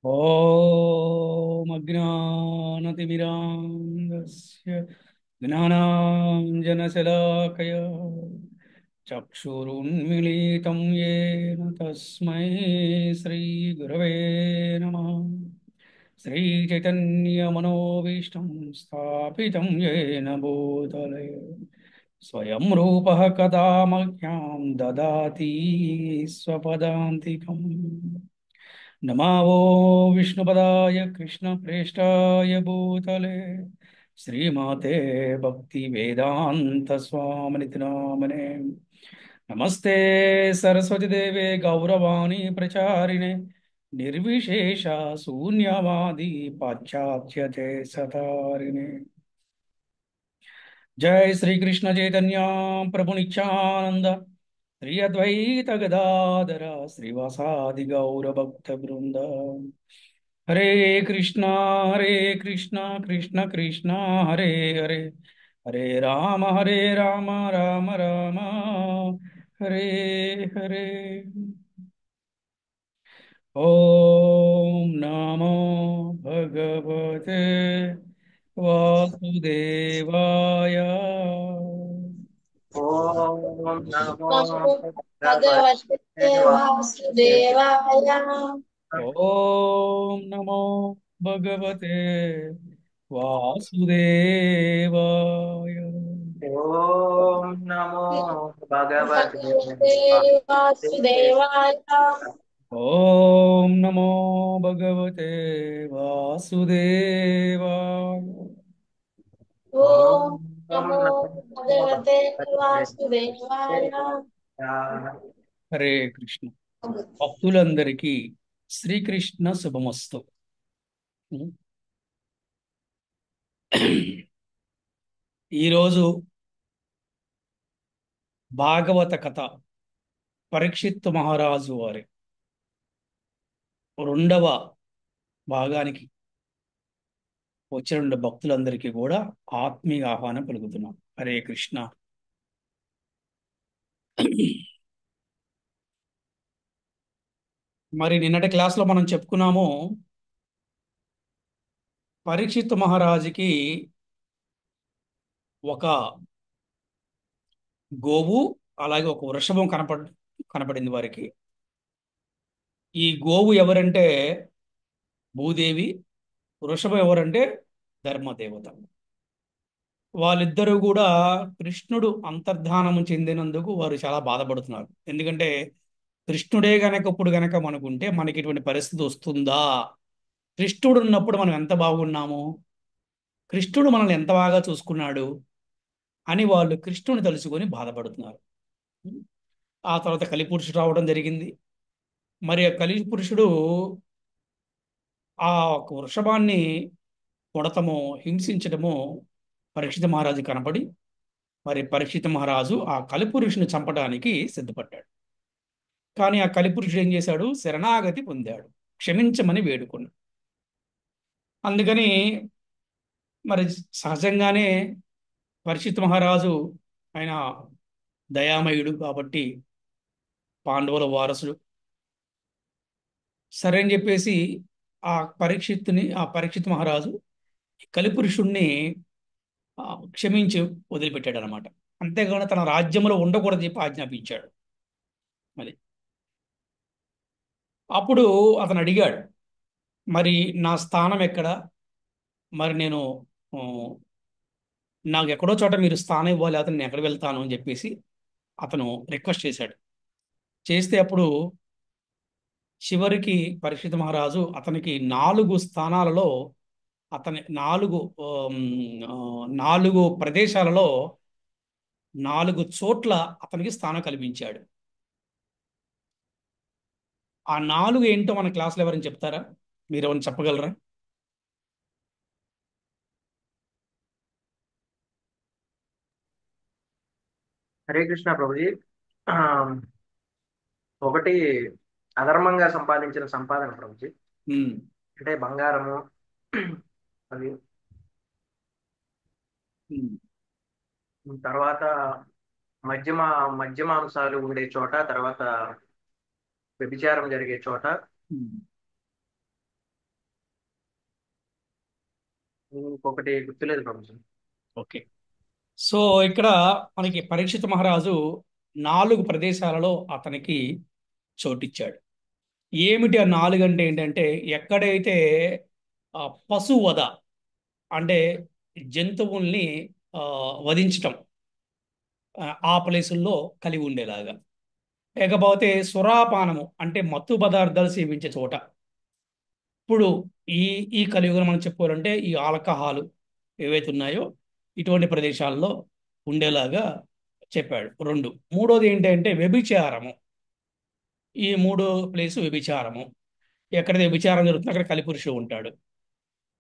ॐ अज्ञानतिमिरान्धस्य ज्ञानाञ्जनशलाकया चक्षुरुन्मीलितं येन तस्मै श्रीगुरवे नमः। श्रीचैतन्यमनोभीष्टं स्थापितं येन भूतले स्वयं रूपः कदा मह्यं ददाति स्वपदान्तिकम्। नमावो विष्णुपदाय कृष्णप्रेष्ठाय भूतले श्रीमाते भक्तिवेदान्त स्वामिनिति नामने। नमस्ते सरस्वती देवे गौरवाणी प्रचारिणे निर्विशेष शून्यवादी पाश्चात्य सतारिणे। जय श्री कृष्ण चैतन्य प्रभु नित्यानंद श्री अद्वैत गदाधर श्रीवासादि गौर भक्त वृंद। हरे कृष्णा कृष्ण कृष्णा हरे हरे, हरे राम राम राम हरे हरे। ओम नमो भगवते वासुदेवाय। ओम नमो नमो भगवते भगवते वासुदेवाय। वासुदेवाय। ओम नमो भगवते वासुदेवाय। ओम नमो भगवते भगवते वासुदेवाय। वासुदेवाय। ओम नमो भगवते वासुदेवाय। ओम ओम नमो नमो भगवते भगवते वासुदेवाय। वासुदेवाय। హరే కృష్ణ. భక్తులందరికీ శ్రీకృష్ణ శుభమస్తు. ఈరోజు భాగవత కథ పరీక్షిత్ మహారాజు వారి రెండవ భాగానికి వచ్చిన భక్తులందరికీ కూడా ఆత్మీయ ఆహ్వానం పలుకుతున్నాం. హరే కృష్ణ. మరి నిన్నటి క్లాస్లో మనం చెప్పుకున్నాము, పరీక్షిత్ మహారాజుకి ఒక గోవు అలాగే ఒక వృషభం కనపడింది వారికి. ఈ గోవు ఎవరంటే భూదేవి, వృషభం ఎవరంటే ధర్మదేవత. వాళ్ళిద్దరూ కూడా కృష్ణుడు అంతర్ధానము చెందినందుకు వారు చాలా బాధపడుతున్నారు. ఎందుకంటే కృష్ణుడే గనక ఇప్పుడు గనక మనకుంటే మనకి ఇటువంటి పరిస్థితి వస్తుందా? కృష్ణుడు ఉన్నప్పుడు మనం ఎంత బాగున్నాము, కృష్ణుడు మనల్ని ఎంత బాగా చూసుకున్నాడు అని వాళ్ళు కృష్ణుని తలుచుకొని బాధపడుతున్నారు. ఆ తర్వాత కలిపురుషుడు రావడం జరిగింది. మరి ఆ కలిపురుషుడు ఆ ఒక వృషభాన్ని కొడతము, హింసించడము పరీక్షిత మహారాజు కనపడి, మరి పరీక్షిత మహారాజు ఆ కలిపురుషుని చంపడానికి సిద్ధపడ్డాడు. కానీ ఆ కలిపురుషుడు ఏం చేశాడు? శరణాగతి పొందాడు, క్షమించమని వేడుకున్నాడు. అందుకని మరి సహజంగానే పరీక్షిత్ మహారాజు ఆయన దయామయుడు కాబట్టి పాండవుల వారసుడు. సరే అని చెప్పేసి ఆ పరీక్షిత్ మహారాజు కలిపురుషుణ్ణి క్షమించి వదిలిపెట్టాడు అనమాట. అంతేగాని తన రాజ్యంలో ఉండకూడదని చెప్పి ఆజ్ఞాపించాడు. మరి అప్పుడు అతను అడిగాడు, మరి నా స్థానం ఎక్కడ? మరి నేను ఆ, నాకు ఎక్కడో చోట మీరు స్థానం ఇవ్వాలి, అతను నేను ఎక్కడ వెళ్తాను అని చెప్పేసి అతను రిక్వెస్ట్ చేశాడు. చేస్తే అప్పుడు చివరికి పరీక్షిత్ మహారాజు అతనికి 4 స్థానాలలో, అతని 4 ప్రదేశాలలో 4 చోట్ల అతనికి స్థానం కల్పించాడు. ఆ 4 ఏంటో మన క్లాసులో ఎవరైనా చెప్తారా? మీరు ఎవరైనా చెప్పగలరా? హరే కృష్ణ ప్రభుజీ. ఆ, ఒకటి అధర్మంగా సంపాదించిన సంపాదన ప్రభుజీ, ఉమ్, అంటే బంగారము అవి. ఉమ్, తర్వాత మద్యమ మద్యమాంసాలు ఉండే చోట, తర్వాత వ్యభిచారం జరిగే చోట, ఉమ్, ఇంకొకటి గుర్తులేదు ప్రభుజీ. ఓకే. సో ఇక్కడ మనకి పరీక్షిత్ మహారాజు 4 ప్రదేశాలలో అతనికి చోటిచ్చాడు. ఏమిటి ఆ 4 అంటే ఏంటంటే, ఎక్కడైతే పశువధ అంటే జంతువుల్ని ఆ, వధించటం ఆ ప్లేసుల్లో కలిగి ఉండేలాగా, లేకపోతే సురాపానము అంటే మత్తు పదార్థాలు సేవించే చోట. ఇప్పుడు ఈ ఈ కలియుగం మనం చెప్పుకోవాలంటే ఈ ఆల్కహాలు ఏవైతే ఉన్నాయో ఇటువంటి ప్రదేశాల్లో ఉండేలాగా చెప్పాడు. రెండు. మూడోది ఏంటంటే వ్యభిచారము. ఈ మూడో ప్లేసు వ్యభిచారము. ఎక్కడ వ్యభిచారం జరుగుతుందో అక్కడ కలిపురుషుడు ఉంటాడు.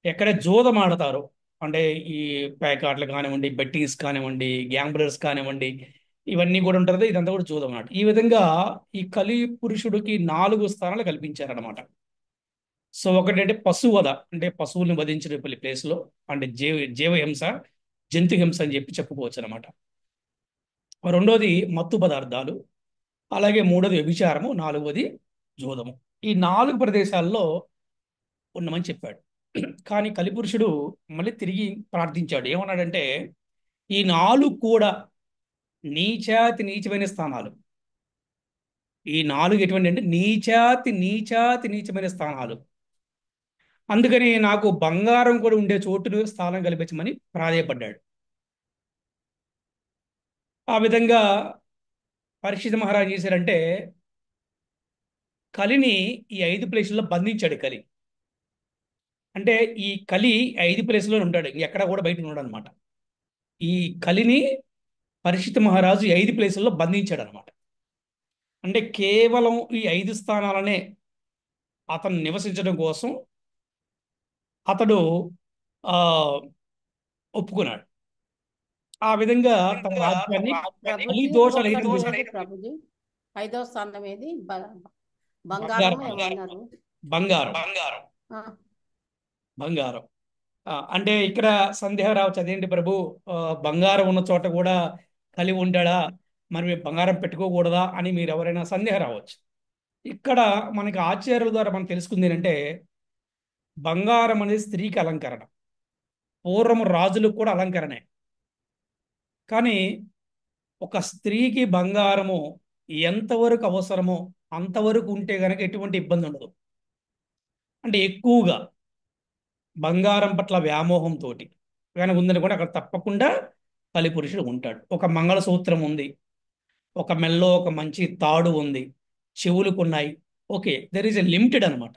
ఎక్కడ జూదం ఆడతారో అంటే ఈ ప్యాకాట్లు కానివ్వండి, బెట్టింగ్స్ కానివ్వండి, గ్యాంబ్లర్స్ కానివ్వండి, ఇవన్నీ కూడా ఉంటుంది. ఇదంతా కూడా జూదం ఆట. ఈ విధంగా ఈ కలి పురుషుడికి 4 స్థానాలు కల్పించారనమాట. సో ఒకటంటే పశువధ అంటే పశువుల్ని వధించిన ప్లేస్లో, అంటే జీవహింస, జంతు హింస అని చెప్పి చెప్పుకోవచ్చు అనమాట. రెండోది మత్తు పదార్థాలు, అలాగే మూడోది వ్యభిచారము, నాలుగోది జూదము. ఈ 4 ప్రదేశాల్లో ఉన్నమని చెప్పాడు. కానీ కలిపురుషుడు మళ్ళీ తిరిగి ప్రార్థించాడు. ఏమన్నాడంటే, ఈ 4 కూడా నీచాతి నీచమైన స్థానాలు. ఈ 4 ఎటువంటి అంటే నీచాతి నీచమైన స్థానాలు. అందుకని నాకు బంగారం కూడా ఉండే చోటును స్థానం కల్పించమని ప్రాధేయపడ్డాడు. ఆ విధంగా పరీక్షిత్ మహారాజు చేశారంటే, కలిని ఈ 5 ప్లేసుల్లో బంధించాడు. కలి అంటే ఈ కలి 5 ప్లేసుల్లో ఉంటాడు, ఎక్కడ కూడా బయట ఉన్నాడు అనమాట. ఈ కలిని పరీక్షిత్ మహారాజు 5 ప్లేసుల్లో బంధించాడు అనమాట. అంటే కేవలం ఈ 5 స్థానాలనే అతను నివసించడం కోసం అతడు ఆ ఒప్పుకున్నాడు. ఆ విధంగా తన రాజ్యాన్ని కలి దోషాలు ఒకసారి అయితే చెప్పండి ప్రభుజీ. 5వ స్థానం ఏది? బంగారం బంగారం ఏమన్నారు? బంగారం ఆ, బంగారం అంటే ఇక్కడ సందేహం రావచ్చు, అదేంటి ప్రభు, బంగారం ఉన్న చోట కూడా కలి ఉంటాడా, మరి మేము బంగారం పెట్టుకోకూడదా అని మీరు ఎవరైనా సందేహం రావచ్చు. ఇక్కడ మనకి ఆచార్యుల ద్వారా మనం తెలుసుకుంది ఏంటంటే, బంగారం అనేది స్త్రీకి అలంకరణ. పూర్వం రాజులకు కూడా అలంకరణే. కానీ ఒక స్త్రీకి బంగారము ఎంతవరకు అవసరమో అంతవరకు ఉంటే గనక ఎటువంటి ఇబ్బంది ఉండదు. అంటే ఎక్కువగా బంగారం పట్ల వ్యామోహంతో కనుక ఉందనుకోండి, అక్కడ తప్పకుండా కలిపురుషుడు ఉంటాడు. ఒక మంగళసూత్రం ఉంది, ఒక మెల్లో ఒక మంచి తాడు ఉంది, చెవులకు ఉన్నాయి, okay, there is a limited అనమాట.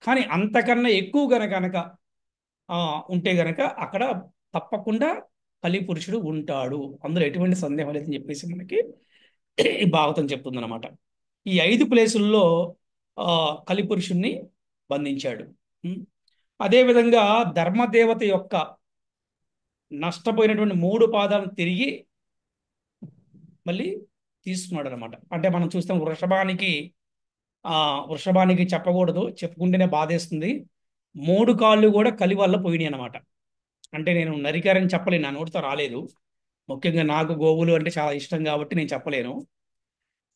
కానీ అంతకన్నా ఎక్కువ గనక ఆ, ఉంటే గనక అక్కడ తప్పకుండా కలిపురుషుడు ఉంటాడు. అందులో ఎటువంటి సందేహం లేదని చెప్పేసి మనకి ఈ భాగవతం చెప్తుందన్నమాట. ఈ 5 ప్లేసుల్లో కలిపురుషుణ్ణి బంధించాడు. ఉం. అదేవిధంగా ధర్మదేవత యొక్క నష్టపోయినటువంటి 3 పాదాలను తిరిగి మళ్ళీ తీసుకున్నాడు అనమాట. అంటే మనం చూస్తాం ఆ వృషభానికి చెప్పకూడదు, చెప్పుకుంటేనే బాధేస్తుంది. 3 కాళ్ళు కూడా కలి వల్ల పోయినాయి అనమాట. అంటే నేను నరికారని చెప్పలేను, నా నోటితో రాలేదు. ముఖ్యంగా నాకు గోవులు అంటే చాలా ఇష్టం కాబట్టి నేను చెప్పలేను.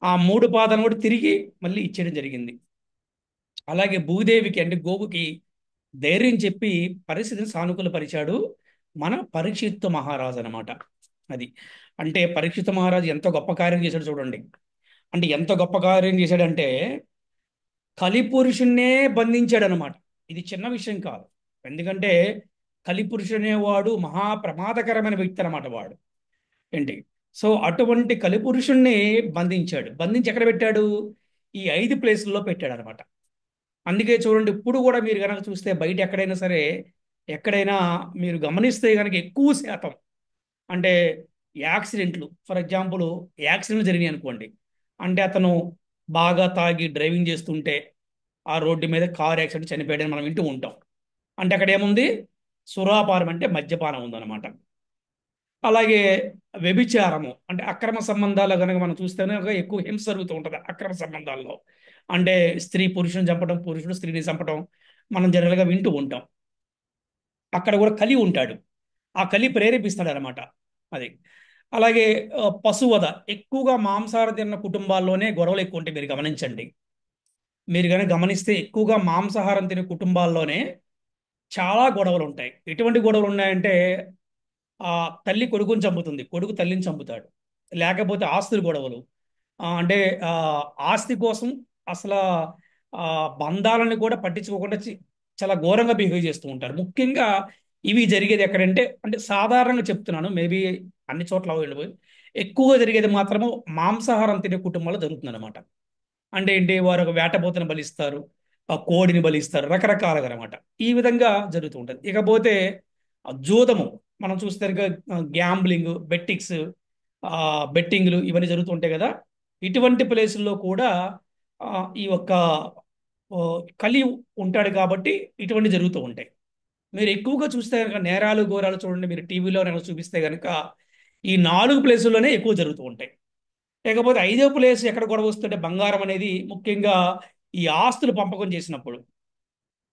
ఆ 3 పాదాలను కూడా తిరిగి మళ్ళీ ఇచ్చేయడం జరిగింది. అలాగే భూదేవికి అంటే గోవుకి ధైర్యం చెప్పి పరిస్థితిని సానుకూలపరిచాడు మన పరీక్షిత్ మహారాజు అనమాట. అది అంటే పరీక్షిత్ మహారాజు ఎంత గొప్ప కార్యం చేశాడు చూడండి. అంటే ఎంత గొప్ప కార్యం చేశాడంటే, కలిపురుషుణ్ణే బంధించాడు అనమాట. ఇది చిన్న విషయం కాదు. ఎందుకంటే కలిపురుషుడు అనేవాడు మహా ప్రమాదకరమైన వ్యక్తి అనమాట వాడు. ఏంటి, సో అటువంటి కలిపురుషుణ్ణి బంధించాడు. బంధించి ఎక్కడ పెట్టాడు? ఈ 5 ప్లేసుల్లో పెట్టాడు అనమాట. అందుకే చూడండి, ఇప్పుడు కూడా మీరు కనుక చూస్తే బయట ఎక్కడైనా సరే, ఎక్కడైనా మీరు గమనిస్తే కనుక ఎక్కువ శాతం అంటే యాక్సిడెంట్లు, ఫర్ ఎగ్జాంపుల్ యాక్సిడెంట్లు జరిగినాయి అనుకోండి, అంటే అతను బాగా తాగి డ్రైవింగ్ చేస్తుంటే ఆ రోడ్డు మీద కారు యాక్సిడెంట్ చనిపోయాడని మనం వింటూ ఉంటాం. అంటే అక్కడ ఏముంది? సురాపానం అంటే మద్యపానం ఉందన్నమాట. అలాగే వ్యభిచారము అంటే అక్రమ సంబంధాలు కనుక మనం చూస్తేనే ఎక్కువ హింస జరుగుతూ ఉంటుంది అక్రమ సంబంధాల్లో. అంటే స్త్రీ పురుషుని చంపడం, పురుషుడు స్త్రీని చంపడం మనం జనరల్గా వింటూ ఉంటాం. అక్కడ కూడా కలి ఉంటాడు, ఆ కలి ప్రేరేపిస్తాడు అనమాట. అది అలాగే పశువధ, ఎక్కువగా మాంసాహారం తిన్న కుటుంబాల్లోనే గొడవలు ఎక్కువ ఉంటాయి. మీరు గమనించండి, మీరు కనుక గమనిస్తే ఎక్కువగా మాంసాహారం తినే కుటుంబాల్లోనే చాలా గొడవలు ఉంటాయి. ఎటువంటి గొడవలు ఉన్నాయంటే ఆ తల్లి కొడుకుని చంపుతుంది, కొడుకు తల్లిని చంపుతాడు. లేకపోతే ఆస్తుల గొడవలు. అంటే ఆ, ఆస్తి కోసం అసలు ఆ బంధాలను కూడా పట్టించుకోకుండా చాలా ఘోరంగా బిహేవ్ చేస్తూ ఉంటారు. ముఖ్యంగా ఇవి జరిగేది ఎక్కడంటే, అంటే సాధారణంగా చెప్తున్నాను, మేబీ అన్ని చోట్ల వెళ్ళిపోయి ఎక్కువగా జరిగేది మాత్రము మాంసాహారం తినే కుటుంబాల్లో జరుగుతుంది అనమాట. అంటే ఏంటి, వారు ఒక వేటపోతను బలిస్తారు, ఆ కోడిని బలిస్తారు, రకరకాలుగా అనమాట. ఈ విధంగా జరుగుతూ ఉంటుంది. ఇకపోతే జూదము మనం చూస్తే గ్యాంబ్లింగ్, బెట్టిక్స్, బెట్టింగ్లు ఇవన్నీ జరుగుతుంటాయి కదా. ఇటువంటి ప్లేసుల్లో కూడా ఆ, ఈ యొక్క ఆ, కలి ఉంటాడు కాబట్టి ఇటువంటి జరుగుతూ ఉంటాయి. మీరు ఎక్కువగా చూస్తే కనుక నేరాలు ఘోరాలు చూడండి, మీరు టీవీలో చూపిస్తే కనుక ఈ 4 ప్లేసుల్లోనే ఎక్కువ జరుగుతూ ఉంటాయి. లేకపోతే ఐదో ప్లేస్ ఎక్కడ గొడవ వస్తుంటే బంగారం అనేది, ముఖ్యంగా ఈ ఆస్తులు పంపకం చేసినప్పుడు,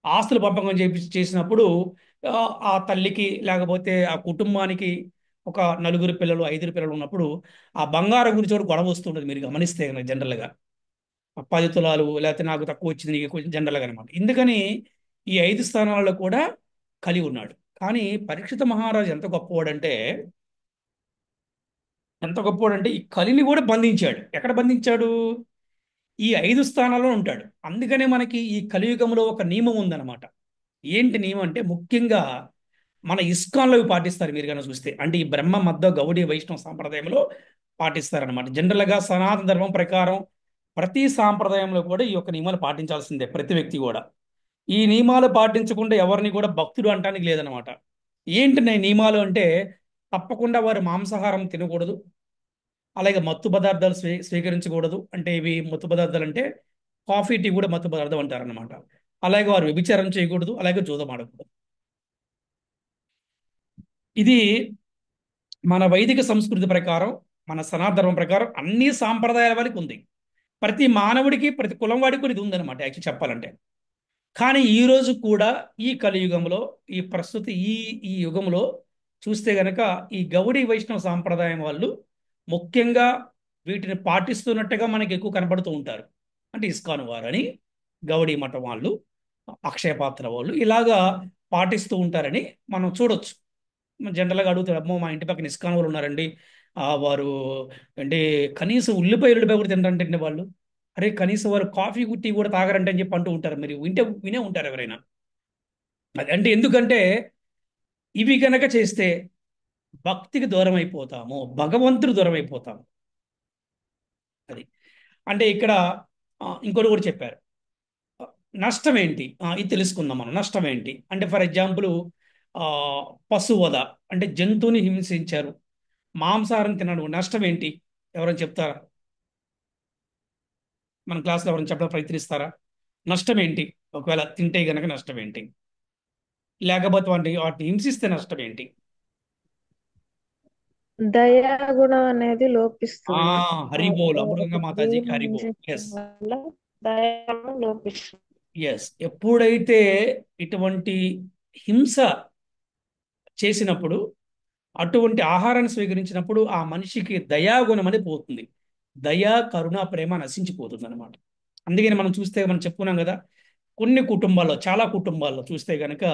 ఆస్తులు పంపకం చేసినప్పుడు ఆ ఆ తల్లికి లేకపోతే ఆ కుటుంబానికి ఒక 4 పిల్లలు 5 పిల్లలు ఉన్నప్పుడు ఆ బంగారం గురించి కూడా గొడవ వస్తుంటుంది. మీరు గమనిస్తే కనుక జనరల్గా 10 తులాలు లేకపోతే నాకు తక్కువ వచ్చింది, నీకు ఎక్కువ వచ్చింది, జనరల్గా అనమాట. ఎందుకని ఈ 5 స్థానాల్లో కూడా కలిగి ఉన్నాడు. కానీ పరీక్షిత మహారాజు ఎంత గొప్పవాడంటే ఈ కలిని కూడా బంధించాడు. ఎక్కడ బంధించాడు? ఈ 5 స్థానాల్లో ఉంటాడు. అందుకనే మనకి ఈ కలియుగంలో ఒక నియమం ఉందన్నమాట. ఏంటి నియమం అంటే, ముఖ్యంగా మన ఇస్కాన్లో ఇవి పాటిస్తారు మీరు కనుక చూస్తే. అంటే ఈ బ్రహ్మ మధ్య గౌడీ వైష్ణవ సాంప్రదాయంలో పాటిస్తారనమాట. జనరల్గా సనాతన ధర్మం ప్రకారం ప్రతి సాంప్రదాయంలో కూడా ఈ యొక్క నియమాలు పాటించాల్సిందే, ప్రతి వ్యక్తి కూడా. ఈ నియమాలు పాటించకుండా ఎవరిని కూడా భక్తుడు అంటానికి లేదనమాట. ఏంటి నియమాలు అంటే, తప్పకుండా వారు మాంసాహారం తినకూడదు, అలాగే మత్తు పదార్థాలు స్వీకరించకూడదు. అంటే ఇవి మత్తు పదార్థాలు అంటే కాఫీ, టీ కూడా మత్తు పదార్థం అంటారన్నమాట. అలాగే వారు వ్యభిచారం చేయకూడదు, అలాగే జూదం ఆడకూడదు. ఇది మన వైదిక సంస్కృతి ప్రకారం, మన సనాతన ధర్మం ప్రకారం అన్ని సాంప్రదాయాల వరకు ఉంది. ప్రతి మానవుడికి, ప్రతి కులం వాడికి కూడా ఇది ఉందన్నమాట యాక్చువల్ చెప్పాలంటే. కానీ ఈ రోజు కూడా ఈ కలియుగంలో, ఈ ప్రస్తుత ఈ ఈ యుగంలో చూస్తే గనక ఈ గౌడీ వైష్ణవ సాంప్రదాయం వాళ్ళు ముఖ్యంగా వీటిని పాటిస్తున్నట్టుగా మనకి ఎక్కువ కనబడుతూ ఉంటారు. అంటే ఇస్కాన్ వారని, గౌడీ మఠం వాళ్ళు, అక్షయ పాత్ర వాళ్ళు ఇలాగా పాటిస్తూ ఉంటారని మనం చూడొచ్చు. జనరల్గా అడుగుతారు, అమ్మో మా ఇంటి పక్కన ఇస్కాన్ వాళ్ళు ఉన్నారండి, వారు అంటే కనీసం ఉల్లిపాయ కూడా తినరంటే వాళ్ళు. అరే కనీసం వారు కాఫీ టీ కూడా తాగరంటే అని చెప్పి అంటూ ఉంటారు. మీరు వినే ఉంటారు ఎవరైనా. అది అంటే ఎందుకంటే ఇవి గనక చేస్తే భక్తికి దూరం అయిపోతాము, భగవంతుడు దూరం అయిపోతాము. అది అంటే ఇక్కడ ఇంకోటి కూడా చెప్పారు. ఆ, నష్టం ఏంటి, ఇది తెలుసుకుందాం మనం. నష్టం ఏంటి అంటే, ఫర్ ఎగ్జాంపుల్ ఆ పశువధ, అంటే జంతువుని హింసించారు, మాంసాహారం తినడం, నష్టం ఏంటి? ఎవరైనా చెప్తారా? మన క్లాస్లో ఎవరైనా చెప్పడం ప్రయత్నిస్తారా? నష్టం ఏంటి? ఒకవేళ తింటే గనక నష్టం ఏంటి? లేకపోతే వాటిని హింసిస్తే నష్టం ఏంటి? దయా గుణం అనేది ఆ లోపిస్తుంది. హరిబోల్, అమృతంగా మాతాజీకి జీవుని హరిబోల్. హింసించడం ఎస్, వల్ల దయా గుణం లోపిస్తుంది. ఎస్. ఎప్పుడైతే ఇటువంటి హింస చేసినప్పుడు, అటువంటి ఆహారాన్ని స్వీకరించినప్పుడు ఆ మనిషికి దయాగుణం అనేది పోతుంది. దయా, కరుణ, ప్రేమ నశించిపోతుంది అనమాట. అందుకని మనం చూస్తే మనం చెప్పుకున్నాం కదా, కొన్ని కుటుంబాల్లో, చాలా కుటుంబాల్లో చూస్తే గనక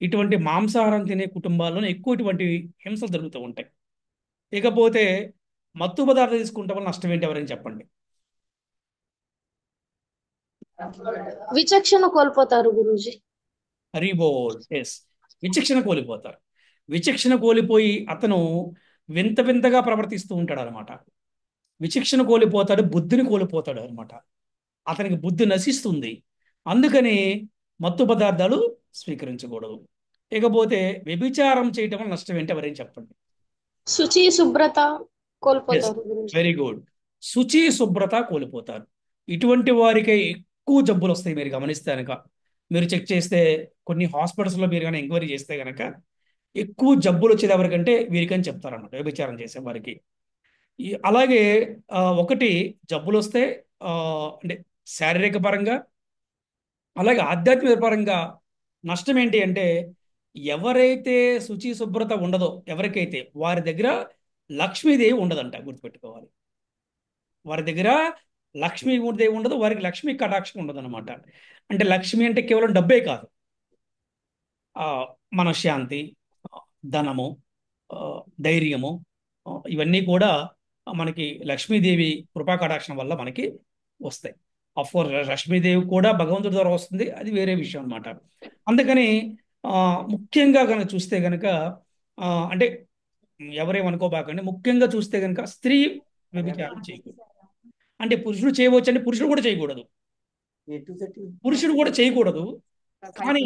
ఇటువంటి మాంసాహారం తినే కుటుంబాల్లోనే ఎక్కువ ఇటువంటి హింసలు జరుగుతూ ఉంటాయి. ఇకపోతే మత్తు పదార్థాలు తీసుకుంటే వల్ల నష్టం ఏంటి, ఎవరైనా చెప్పండి. విచక్షణ కోల్పోతారు గురూజీ. హరిబోల్. ఎస్, విచక్షణ కోల్పోతారు. విచక్షణ కోల్పోయి అతను వింత వింతగా ప్రవర్తిస్తూ ఉంటాడు అనమాట. విచక్షణ కోల్పోతాడు, బుద్ధిని కోల్పోతాడు అనమాట. అతనికి బుద్ధి నశిస్తుంది. అందుకని మత్తు పదార్థాలు స్వీకరించకూడదు. ఇకపోతే వ్యభిచారం చేయటం వల్ల నష్టం ఏంటి, ఎవరైనా చెప్పండి. శుచి శుభ్రత ఎస్, కోల్పోతారు గురూజీ. Very good. శుచి శుభ్రత కోల్పోతారు. ఇటువంటి వారికే ఎక్కువ జబ్బులు వస్తాయి. మీరు గమనిస్తే కనుక, మీరు చెక్ చేస్తే కొన్ని హాస్పిటల్స్లో మీరు కానీ ఎంక్వైరీ చేస్తే కనుక ఎక్కువ జబ్బులు వచ్చేది ఎవరికంటే వీరికని చెప్తారన్నమాట, వ్యభిచారం చేసే వారికి. అలాగే ఒకటి జబ్బులు వస్తే ఆ, అంటే శారీరక పరంగా, అలాగే ఆధ్యాత్మిక పరంగా నష్టం ఏంటి అంటే, ఎవరైతే శుచి శుభ్రత ఉండదో ఎవరికైతే, వారి దగ్గర లక్ష్మీదేవి ఉండదంట, గుర్తుపెట్టుకోవాలి. వారి దగ్గర లక్ష్మీదేవి ఉండదు, వారికి లక్ష్మీ కటాక్షం ఉండదు అనమాట. అంటే లక్ష్మి అంటే కేవలం డబ్బే కాదు, ఆ, మనశ్శాంతి, ఆ, ధనము, ఆ, ధైర్యము, ఇవన్నీ కూడా మనకి లక్ష్మీదేవి కృపా కటాక్షం వల్ల మనకి వస్తాయి. కోర్స్ లక్ష్మీదేవి కూడా భగవంతుడి ద్వారా వస్తుంది, అది వేరే విషయం అన్నమాట. అందుకని ఆ, ముఖ్యంగా కనుక చూస్తే కనుక అంటే ఎవరేమనుకోబాకండి, ముఖ్యంగా చూస్తే కనుక స్త్రీ వ్యభిచారం చేయకూడదు. అంటే పురుషుడు చేయవచ్చు, అంటే పురుషుడు కూడా చేయకూడదు, పురుషుడు కూడా చేయకూడదు. కానీ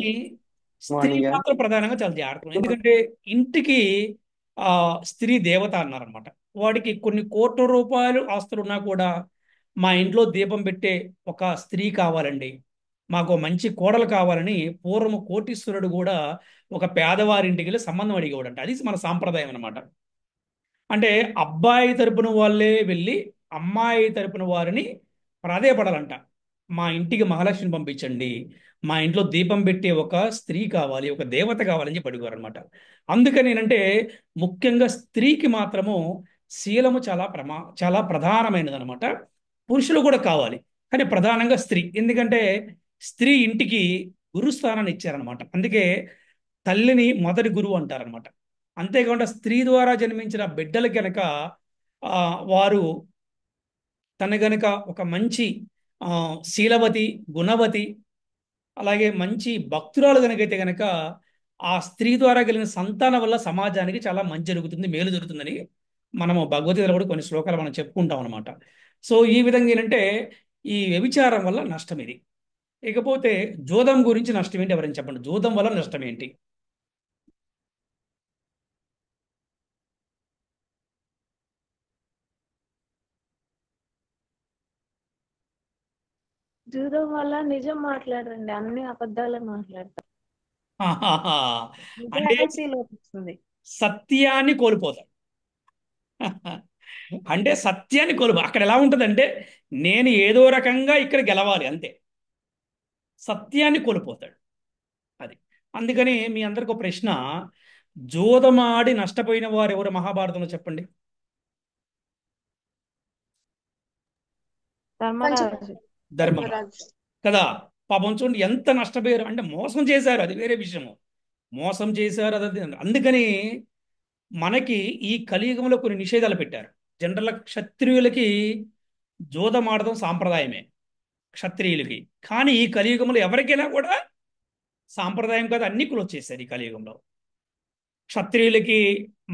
స్త్రీ మార్నింగ్ మాత్రం ప్రధానంగా చాలా జాగ్రత్త. ఎందుకంటే ఇంటికి ఆ స్త్రీ దేవత అన్నారనమాట. వాడికి కొన్ని కోట్ల రూపాయలు ఆస్తులు ఉన్నా కూడా మా ఇంట్లో దీపం పెట్టే ఒక స్త్రీ కావాలండి, మాకు ఓ మంచి కోడలు కావాలని పూర్వము కోటీశ్వరుడు కూడా ఒక పేదవారింటికి వెళ్ళి సంబంధం అడిగేవాడంట. అది మన సాంప్రదాయం అనమాట. అంటే అబ్బాయి తరపున వాళ్ళే వెళ్ళి అమ్మాయి తరపున వారిని ప్రాధేయపడాలంట. మా ఇంటికి మహాలక్ష్మిని పంపించండి, మా ఇంట్లో దీపం పెట్టే ఒక స్త్రీ కావాలి, ఒక దేవత కావాలని చెప్పి అడిగారు అనమాట. అందుకని ఏంటంటే ముఖ్యంగా స్త్రీకి మాత్రము శీలము చాలా ప్రధానమైనది అనమాట. పురుషులు కూడా కావాలి, కానీ ప్రధానంగా స్త్రీ. ఎందుకంటే స్త్రీ ఇంటికి గురుస్థానాన్ని ఇచ్చారనమాట. అందుకే తల్లిని మొదటి గురువు అంటారనమాట. అంతేకాకుండా స్త్రీ ద్వారా జన్మించిన బిడ్డలు గనక ఆ, వారు తన గనక ఒక మంచి ఆ, శీలవతి, గుణవతి, అలాగే మంచి భక్తురాలు గనకైతే గనక ఆ స్త్రీ ద్వారా కలిగిన సంతానం వల్ల సమాజానికి చాలా మంచి జరుగుతుంది, మేలు జరుగుతుందని మనము భగవద్గీతలో కూడా కొన్ని శ్లోకాలు మనం చెప్పుకుంటాం అనమాట. సో ఈ విధంగా ఏంటంటే ఈ వ్యభిచారం వల్ల నష్టం ఇది. ఇకపోతే జూదం గురించి నష్టం ఏంటి, ఎవరైనా చెప్పండి, జూదం వల్ల నష్టం ఏంటి? జూదం వల్ల నిజం మాట్లాడండి, అన్ని అబద్ధాలే మాట్లాడతారు. ఆహాహా. అంటే నిజాయితీ లోపిస్తుంది. సత్యాన్ని కోల్పోతాడు. అంటే సత్యాన్ని అక్కడ ఎలా ఉంటుందంటే నేను ఏదో రకంగా ఇక్కడ గెలవాలి అంతే, సత్యాన్ని కోల్పోతాడు. అది. అందుకని మీ అందరికి ఒక ప్రశ్న, జూదమాడి నష్టపోయిన వారు ఎవరు మహాభారతంలో చెప్పండి. ధర్మరాజు. ధర్మరాజు కదా. పాపం చూడండి ఎంత నష్టపోయారు, అంటే మోసం చేశారు, అది వేరే విషయము, మోసం చేశారు అది. అందుకని మనకి ఈ కలియుగంలో కొన్ని నిషేధాలు పెట్టారు. జనరల్ క్షత్రియులకి జూదం ఆడడం సాంప్రదాయమే, క్షత్రియులకి. కానీ ఈ కలియుగంలో ఎవరికైనా కూడా సాంప్రదాయం కాదు, అన్ని కూడా వచ్చేసారు ఈ కలియుగంలో. క్షత్రియులకి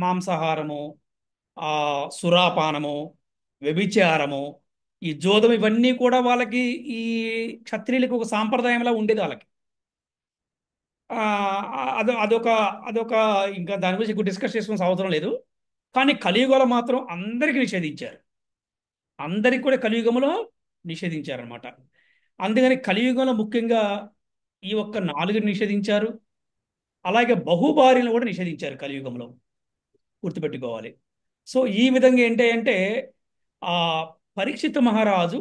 మాంసాహారము, ఆ సురాపానము, వ్యభిచారము, ఈ జోదం, ఇవన్నీ కూడా వాళ్ళకి ఈ క్షత్రియులకి ఒక సాంప్రదాయంలా ఉండేది వాళ్ళకి. ఆ, అదొక అదొక ఇంకా దాని గురించి ఎక్కువ డిస్కస్ చేసుకునే అవసరం లేదు. కానీ కలియుగంలో మాత్రం అందరికీ నిషేధించారు, అందరికి కూడా కలియుగంలో నిషేధించారనమాట. అందుకని కలియుగంలో ముఖ్యంగా ఈ ఒక్క నాలుగు నిషేధించారు. అలాగే బహుభార్యలను కూడా నిషేధించారు కలియుగంలో, గుర్తుపెట్టుకోవాలి. సో ఈ విధంగా ఏంటి అంటే ఆ పరీక్షిత్ మహారాజు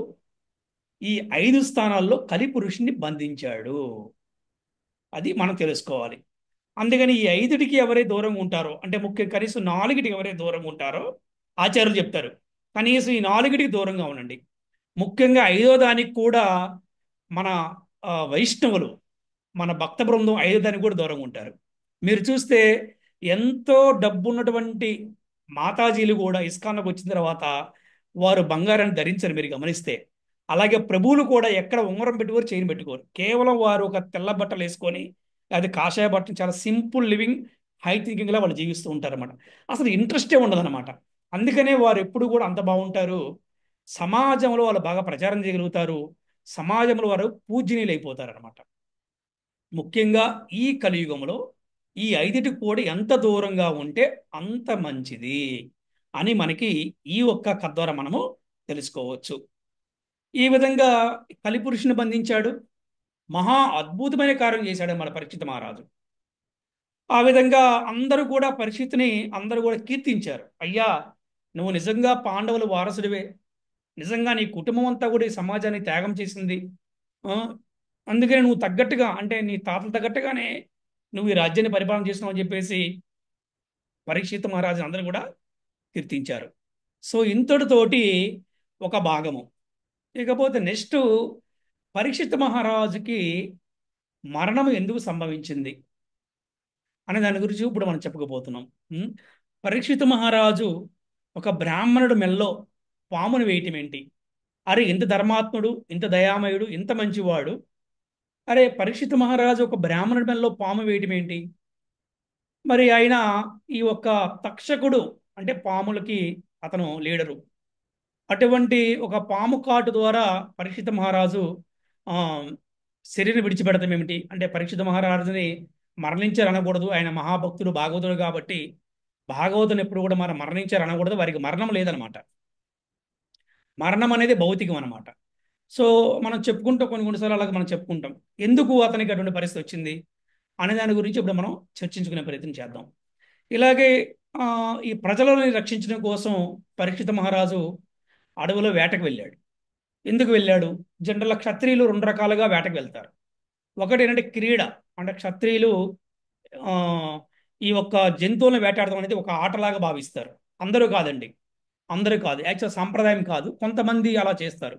ఈ 5 స్థానాల్లో కలిపురుషుని బంధించాడు, అది మనం తెలుసుకోవాలి. అందుకని ఈ 5టికి ఎవరైతే దూరంగా ఉంటారో, అంటే ముఖ్య కనీసం 4టికి ఎవరైతే దూరంగా ఉంటారో ఆచార్యులు చెప్తారు, కనీసం ఈ 4టికి దూరంగా ఉండండి. ముఖ్యంగా 5వ దానికి కూడా మన వైష్ణవులు, మన భక్త బృందం 5వ దానికి కూడా దూరంగా ఉంటారు. మీరు చూస్తే ఎంతో డబ్బు ఉన్నటువంటి మాతాజీలు కూడా ఇస్కాన్కి వచ్చిన తర్వాత వారు బంగారాన్ని ధరించరు, మీరు గమనిస్తే. అలాగే ప్రభువులు కూడా ఎక్కడ ఉంగరం పెట్టుకోరు, చైన్ పెట్టుకోరు, కేవలం వారు ఒక తెల్ల బట్టలు వేసుకొని అది కాషాయ బట్టలు, చాలా సింపుల్ లివింగ్, హై థింకింగ్ లా వాళ్ళు జీవిస్తూ ఉంటారు అనమాట. అసలు ఇంట్రెస్టే ఉండదు అనమాట. అందుకనే వారు ఎప్పుడు కూడా అంత బాగుంటారు, సమాజంలో వాళ్ళు బాగా ప్రచారం చేయగలుగుతారు, సమాజంలో వారు పూజనీయులు అయిపోతారు అనమాట. ముఖ్యంగా ఈ కలియుగంలో ఈ 5టికి కూడా ఎంత దూరంగా ఉంటే అంత మంచిది అని మనకి ఈ ఒక్క కథ ద్వారా మనము తెలుసుకోవచ్చు. ఈ విధంగా కలిపురుషుని బంధించాడు, మహా అద్భుతమైన కార్యం చేశాడు మన పరీక్షిత్ మహారాజు. ఆ విధంగా అందరూ కూడా పరీక్షిత్తుని అందరూ కూడా కీర్తించారు. అయ్యా, నువ్వు నిజంగా పాండవుల వారసుడివే, నిజంగా నీ కుటుంబం అంతా కూడా ఈ సమాజాన్ని త్యాగం చేసింది. ఆ, అందుకని నువ్వు తగ్గట్టుగా, అంటే నీ తాతలు తగ్గట్టుగానే నువ్వు ఈ రాజ్యాన్ని పరిపాలన చేస్తున్నావు అని చెప్పేసి పరీక్షిత్ మహారాజు అందరూ కూడా కీర్తించారు. సో ఇంతటితోటి ఒక భాగము. ఇకపోతే నెక్స్ట్, పరీక్షిత్ మహారాజుకి మరణం ఎందుకు సంభవించింది? అనే దాని గురించి ఇప్పుడు మనం చెప్పుకోబోతున్నాం. ఉం? పరీక్షితు మహారాజు ఒక బ్రాహ్మణుడు మెల్లో పామును వేయటం ఏంటి? అరే ఇంత ధర్మాత్ముడు, ఇంత దయామయుడు, ఇంత మంచివాడు, అరే పరీక్షితు మహారాజు ఒక బ్రాహ్మణుడి మెల్లో పాము వేయటం ఏంటి? మరి ఆయన ఈ ఒక్క తక్షకుడు అంటే పాములకి అతను లీడరు. అటువంటి ఒక పాము కాటు ద్వారా పరీక్షిత మహారాజు ఆ శరీరం విడిచిపెడతాం ఏమిటి? అంటే పరీక్షిత మహారాజుని మరణించారు అనకూడదు, ఆయన మహాభక్తుడు భాగవతుడు కాబట్టి భాగవతుని ఎప్పుడు కూడా మనం మరణించారు అనకూడదు, వారికి మరణం లేదనమాట. మరణం అనేది భౌతికం అనమాట. సో మనం చెప్పుకుంటాం, కొన్ని కొన్నిసార్లు అలాగే మనం చెప్పుకుంటాం. ఎందుకు అతనికి అటువంటి పరిస్థితి వచ్చింది అనే దాని గురించి ఇప్పుడు మనం చర్చించుకునే ప్రయత్నం చేద్దాం. ఇలాగే ఆ, ఈ ప్రజలను రక్షించడం కోసం పరీక్షిత మహారాజు అడవిలో వేటకు వెళ్ళాడు. ఎందుకు వెళ్ళాడు? జనరల్గా క్షత్రియులు రెండు రకాలుగా వేటకు వెళ్తారు. ఒకటి ఏంటంటే క్రీడ, అంటే క్షత్రియులు ఆ, ఈ ఒక్క జంతువులను వేటాడడం అనేది ఒక ఆటలాగా భావిస్తారు. అందరూ కాదండి, అందరూ కాదు, యాక్చువల్ సాంప్రదాయం కాదు, కొంతమంది అలా చేస్తారు.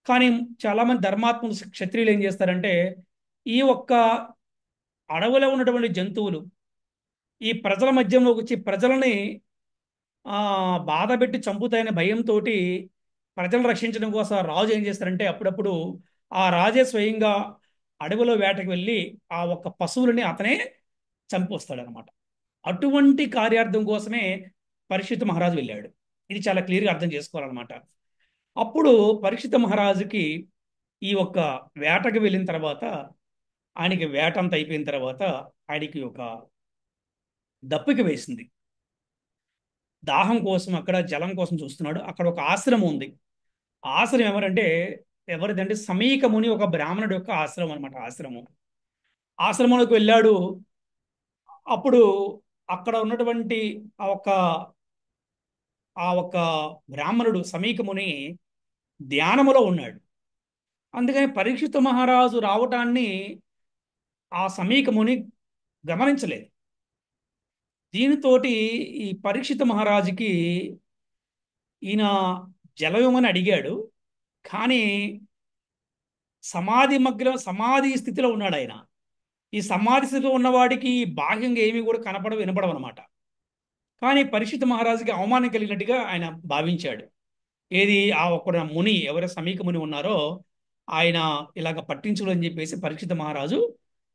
కానీ చాలామంది ధర్మాత్ములు క్షత్రియులు ఏం చేస్తారంటే ఈ ఒక్క అడవిలో ఉన్నటువంటి జంతువులు ఈ ప్రజల మధ్యలోకి వచ్చి ప్రజలని బాధ పెట్టి చంపుతాయనే భయంతో ప్రజలను రక్షించడం కోసం రాజు ఏం చేస్తారంటే అప్పుడప్పుడు ఆ రాజే స్వయంగా అడవిలో వేటకు వెళ్ళి ఆ ఒక్క పశువులని అతనే చంపొస్తాడనమాట. అటువంటి కార్యార్థం కోసమే పరీక్షిత్ మహారాజు వెళ్ళాడు. ఇది చాలా క్లియర్గా అర్థం చేసుకోవాలన్నమాట. అప్పుడు పరీక్షిత్ మహారాజుకి ఈ ఒక్క వేటకు వెళ్ళిన తర్వాత ఆయనకి వేట అంతా అయిపోయిన తర్వాత ఆయనకి ఒక దప్పిక వేసింది. దాహం కోసం అక్కడ జలం కోసం చూస్తున్నాడు. అక్కడ ఒక ఆశ్రమం ఉంది. ఆశ్రమం ఎవరిదంటే సమీక ముని ఒక బ్రాహ్మణుడి యొక్క ఆశ్రమం అనమాట. ఆశ్రమంలోకి వెళ్ళాడు. అప్పుడు అక్కడ ఉన్నటువంటి ఆ ఒక్క ఆ ఒక్క బ్రాహ్మణుడు సమీక ముని ధ్యానములో ఉన్నాడు. అందుకని పరీక్షితు మహారాజు రావటాన్ని ఆ సమీక ముని గమనించలేదు. దీనితోటి ఈ పరీక్షితు మహారాజుకి ఈయన జలవిమని అడిగాడు. కానీ సమాధి స్థితిలో ఉన్నాడు ఆయన. ఈ సమాధి స్థితిలో ఉన్నవాడికి బాహ్యంగా ఏమీ కూడా వినపడవు అనమాట. కానీ పరీక్షిత్ మహారాజుకి అవమానం కలిగినట్టుగా ఆయన భావించాడు. ఏది ఆ ఒక్క ముని, ఎవరైతే సమీక ముని ఉన్నారో ఆయన ఇలాగ పట్టించుడు అని చెప్పేసి పరీక్షిత్ మహారాజు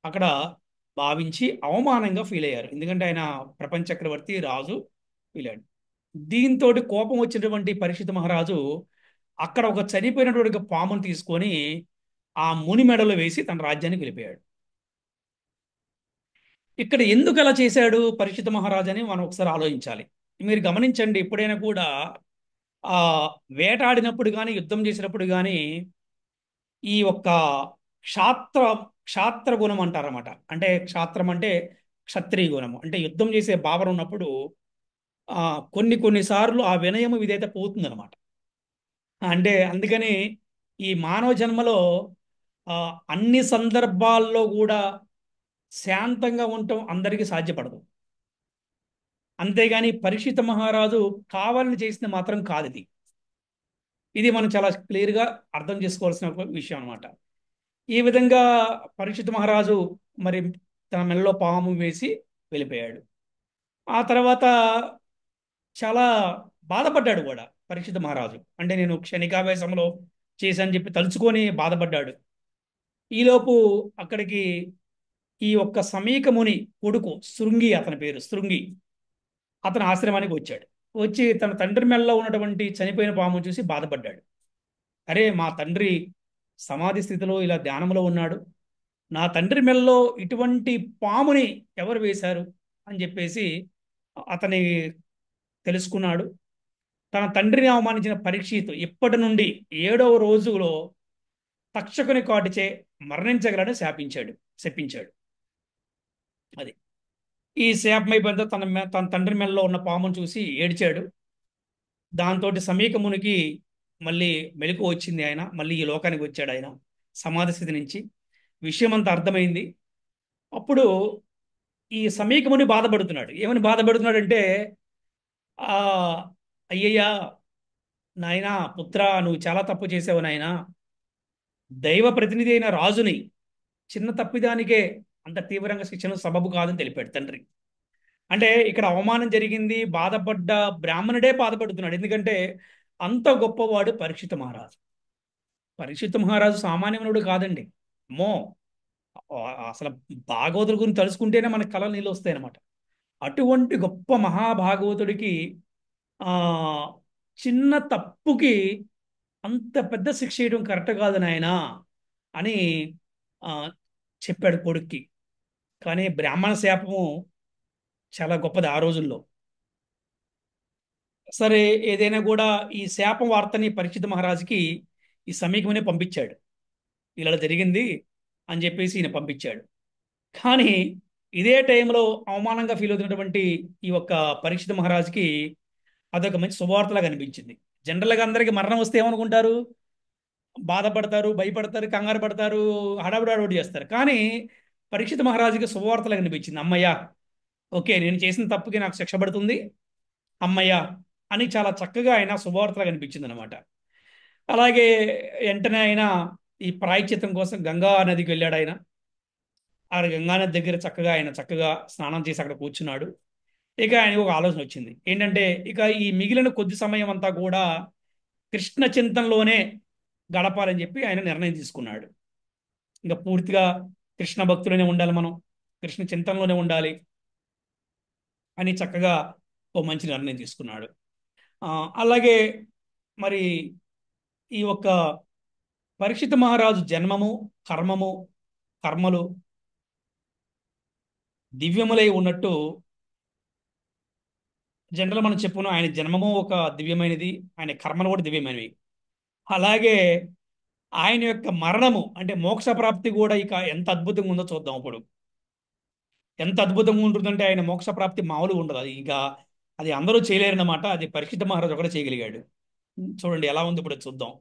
అక్కడ భావించి అవమానంగా ఫీల్ అయ్యారు. ఎందుకంటే ఆయన ప్రపంచ చక్రవర్తి రాజు ఫీల్ అయ్యాడు. దీంతో కోపం వచ్చినటువంటి పరీక్షిత్ మహారాజు అక్కడ ఒక చనిపోయినటువంటి పామును తీసుకొని ఆ ముని మెడలో వేసి తన రాజ్యానికి వెళ్ళిపోయాడు. ఇక్కడ ఎందుకు అలా చేశాడు పరీక్షిత్ మహారాజు అని మనం ఒకసారి ఆలోచించాలి. మీరు గమనించండి, ఎప్పుడైనా కూడా ఆ వేటాడినప్పుడు కానీ యుద్ధం చేసినప్పుడు కానీ ఈ ఒక్క క్షాత్ర క్షాత్ర గుణం అంటారన్నమాట. అంటే క్షాత్రం అంటే క్షత్రియ గుణము, అంటే యుద్ధం చేసే భావన ఉన్నప్పుడు కొన్నిసార్లు ఆ వినయము విధేయత పోతుందన్నమాట. అంటే అందుకని ఈ మానవ జన్మలో అన్ని సందర్భాల్లో కూడా శాంతంగా ఉండటం అందరికీ సాధ్యపడదు. అంతేగాని పరీక్షిత మహారాజు కావాలని చేసింది మాత్రం కాదు. ఇది మనం చాలా క్లియర్గా అర్థం చేసుకోవాల్సిన ఒక విషయం అనమాట. ఈ విధంగా పరీక్షిత మహారాజు మరి తన మెడలో పాము వేసి వెళ్ళిపోయాడు. ఆ తర్వాత చాలా బాధపడ్డాడు కూడా పరీక్షిత మహారాజు. అంటే నేను క్షణికావేశంలో చేశానని చెప్పి తలుచుకొని బాధపడ్డాడు. ఈలోపు అక్కడికి ఈ ఒక్క సమీక ముని కొడుకు శృంగి, అతని పేరు శృంగి, అతని ఆశ్రమానికి వచ్చాడు. వచ్చి తన తండ్రి మెడలో ఉన్నటువంటి చనిపోయిన పాము చూసి బాధపడ్డాడు. అరే మా తండ్రి సమాధి స్థితిలో ఇలా ధ్యానంలో ఉన్నాడు, నా తండ్రి మెడలో ఇటువంటి పాముని ఎవరు వేశారు అని చెప్పేసి అతని తెలుసుకున్నాడు. తన తండ్రిని అవమానించిన పరీక్షితు ఇప్పటి నుండి 7వ రోజులో తక్షకుని కాటుచే మరణించగలని శపించాడు. అది ఈ శాపమైపోయిన తన తండ్రి మెడలో ఉన్న పామును చూసి ఏడ్చాడు. దాంతో సమీక మునికి మళ్ళీ మెలకు వచ్చింది. ఆయన మళ్ళీ ఈ లోకానికి వచ్చాడు. ఆయన సమాధి స్థితి నుంచి విషయం అంతా అర్థమైంది. అప్పుడు ఈ సమీక ముని బాధపడుతున్నాడు. ఏమని బాధపడుతున్నాడంటే ఆ అయ్యయ్యా నాయనా పుత్ర, నువ్వు చాలా తప్పు చేసావు నాయనా. దైవ ప్రతినిధి అయిన రాజుని చిన్న తప్పిదానికే అంత తీవ్రంగా శిక్షణ సబబు కాదని తెలిపాడు తండ్రి. అంటే ఇక్కడ అవమానం జరిగింది, బాధపడ్డ బ్రాహ్మణుడే బాధపడుతున్నాడు. ఎందుకంటే అంత గొప్పవాడు పరీక్షిత మహారాజు. పరీక్షిత మహారాజు సామాన్యమనుడు కాదండి. అమ్మో, అసలు భాగవతుల గురించి తలుచుకుంటేనే మనకు కళలు నీళ్ళు వస్తాయి అనమాట. అటువంటి గొప్ప మహాభాగవతుడికి ఆ చిన్న తప్పుకి అంత పెద్ద శిక్ష చేయడం కరెక్ట్ కాదు నాయన అని ఆ, చెప్పాడు కొడుక్కి. కానీ బ్రాహ్మణ శాపము చాలా గొప్పది ఆ రోజుల్లో. సరే, ఏదైనా కూడా ఈ శాపం వార్తని పరీక్షిత మహారాజుకి ఈ సమీకమనే పంపించాడు. ఇలా జరిగింది అని చెప్పేసి ఈయన పంపించాడు. కానీ ఇదే టైంలో అవమానంగా ఫీల్ అవుతున్నటువంటి ఈ ఒక్క పరీక్షిత మహారాజుకి అదొక మంచి శుభవార్తలాగా అనిపించింది. జనరల్గా అందరికీ మరణం వస్తే ఏమనుకుంటారు? బాధపడతారు, భయపడతారు, కంగారు పడతారు, హడావుడి చేస్తారు. కానీ పరీక్షిత మహారాజుకి శుభవార్తలాగా అనిపించింది. అమ్మయ్య, ఓకే, నేను చేసిన తప్పుకి నాకు శిక్ష పడుతుంది, అమ్మయ్య అని చాలా చక్కగా ఆయన శుభవార్తలాగా అనిపించింది అనమాట. అలాగే వెంటనే ఆయన ఈ ప్రాయశ్చిత్తం కోసం గంగా నదికి వెళ్ళాడు. ఆయన ఆ గంగా నది దగ్గర చక్కగా స్నానం చేసి అక్కడ కూర్చున్నాడు. ఇక ఆయనకు ఒక ఆలోచన వచ్చింది. ఏంటంటే ఇక ఈ మిగిలిన కొద్ది సమయం అంతా కూడా కృష్ణ చింతనలోనే గడపాలని చెప్పి ఆయన నిర్ణయం తీసుకున్నాడు. ఇంకా పూర్తిగా కృష్ణ భక్తులనే ఉండాలి, మనం కృష్ణ చింతనలోనే ఉండాలి అని చక్కగా ఓ మంచి నిర్ణయం తీసుకున్నాడు. అలాగే మరి ఈ ఒక్క పరీక్షిత మహారాజు జన్మము, కర్మలు దివ్యములై ఉన్నట్టు జనరల్ మనం చెప్పుకున్నాం. ఆయన జన్మము ఒక దివ్యమైనది, ఆయన కర్మలు కూడా దివ్యమైనవి. అలాగే ఆయన యొక్క మరణము అంటే మోక్ష ప్రాప్తి కూడా ఇక ఎంత అద్భుతంగా ఉందో చూద్దాం. ఇప్పుడు ఎంత అద్భుతంగా ఉంటుందంటే ఆయన మోక్ష ప్రాప్తి మామూలుగా ఉండదు. అది ఇంకా అది అందరూ చేయలేరన్నమాట. అది పరీక్షిత మహారాజు ఒకటే చేయగలిగాడు. చూడండి ఎలా ఉంది ఇప్పుడు చూద్దాం.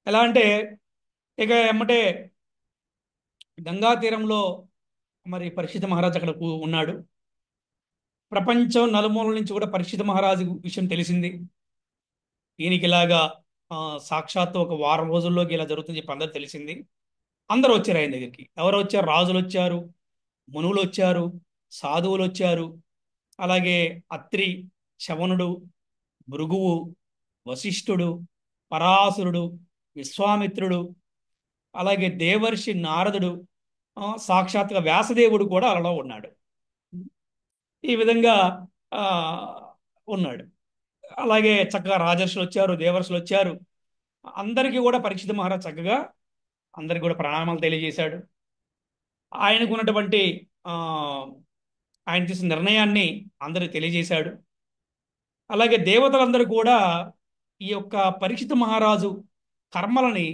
ఎలా అంటే ఇక ఎమ్మటే గంగా తీరంలో మరి పరీక్షిత మహారాజు అక్కడ ఉన్నాడు. ప్రపంచం నలుమూలల నుంచి కూడా పరీక్షిత మహారాజు విషయం తెలిసింది. ఈయనకి ఇలాగా సాక్షాత్తు ఒక వారం రోజుల్లోకి ఇలా జరుగుతుందని చెప్పి అందరూ తెలిసింది. అందరూ వచ్చారు ఆయన దగ్గరికి. ఎవరు వచ్చారు? రాజులు వచ్చారు, మునువులు వచ్చారు, సాధువులు వచ్చారు. అలాగే అత్రి, శవనుడు, భృగువు, వశిష్ఠుడు, పరాశరుడు, విశ్వామిత్రుడు, అలాగే దేవర్షి నారదుడు, సాక్షాత్గా వ్యాసదేవుడు కూడా అలా ఉన్నాడు. ఈ విధంగా ఆ ఉన్నాడు. అలాగే చక్కగా రాజర్షులు వచ్చారు, దేవర్షులు వచ్చారు. అందరికీ కూడా పరీక్షిత మహారాజ్ చక్కగా అందరికి కూడా ప్రణామాలు తెలియజేశాడు. ఆయనకు ఉన్నటువంటి ఆ ఆయన తీసిన నిర్ణయాన్ని అందరికి తెలియజేశాడు. అలాగే దేవతలందరూ కూడా ఈ యొక్క పరీక్షిత మహారాజు కర్మలని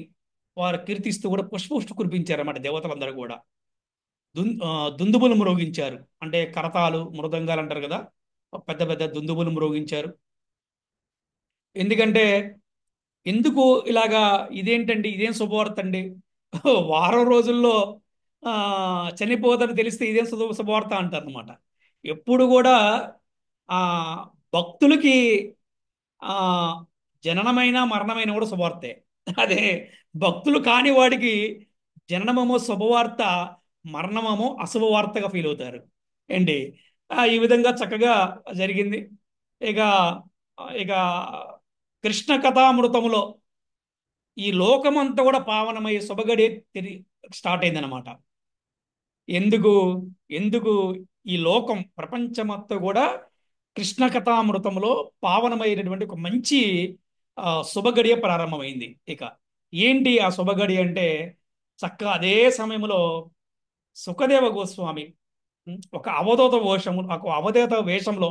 వారు కీర్తిస్తూ కూడా పుష్పవృష్టి కురిపించారు అన్నమాట. దేవతలందరూ కూడా దుందుబులు మ్రోగించారు. అంటే కరతాలు, మృదంగాలు అంటారు కదా, పెద్ద పెద్ద దుందుబులు మ్రోగించారు. ఎందుకంటే ఎందుకు ఇలాగా, ఇదేంటండి, ఇదేం శుభవార్త అండి, వారం రోజుల్లో చనిపోదని తెలిస్తే ఇదేం శుభవార్త అంటారు అనమాట. ఎప్పుడు కూడా ఆ భక్తులకి ఆ జననమైన మరణమైన కూడా శుభవార్తే. అదే భక్తులు కాని వాడికి జననమేమో శుభవార్త, మరణమేమో అశుభవార్తగా ఫీల్ అవుతారు ఏంటి. ఈ విధంగా చక్కగా జరిగింది. ఇక ఇక కృష్ణ కథామృతములో ఈ లోకమంతా కూడా పావనమయ్యే శుభగడి స్టార్ట్ అయిందనమాట. ఎందుకు ఎందుకు ఈ లోకం ప్రపంచమంతా కూడా కృష్ణ కథామృతంలో పావనమైనటువంటి ఒక మంచి శుభగడియ ప్రారంభమైంది. ఇక ఏంటి ఆ శుభగడి అంటే చక్కగా అదే సమయంలో సుఖదేవ గోస్వామి ఒక అవధూత వేషంలో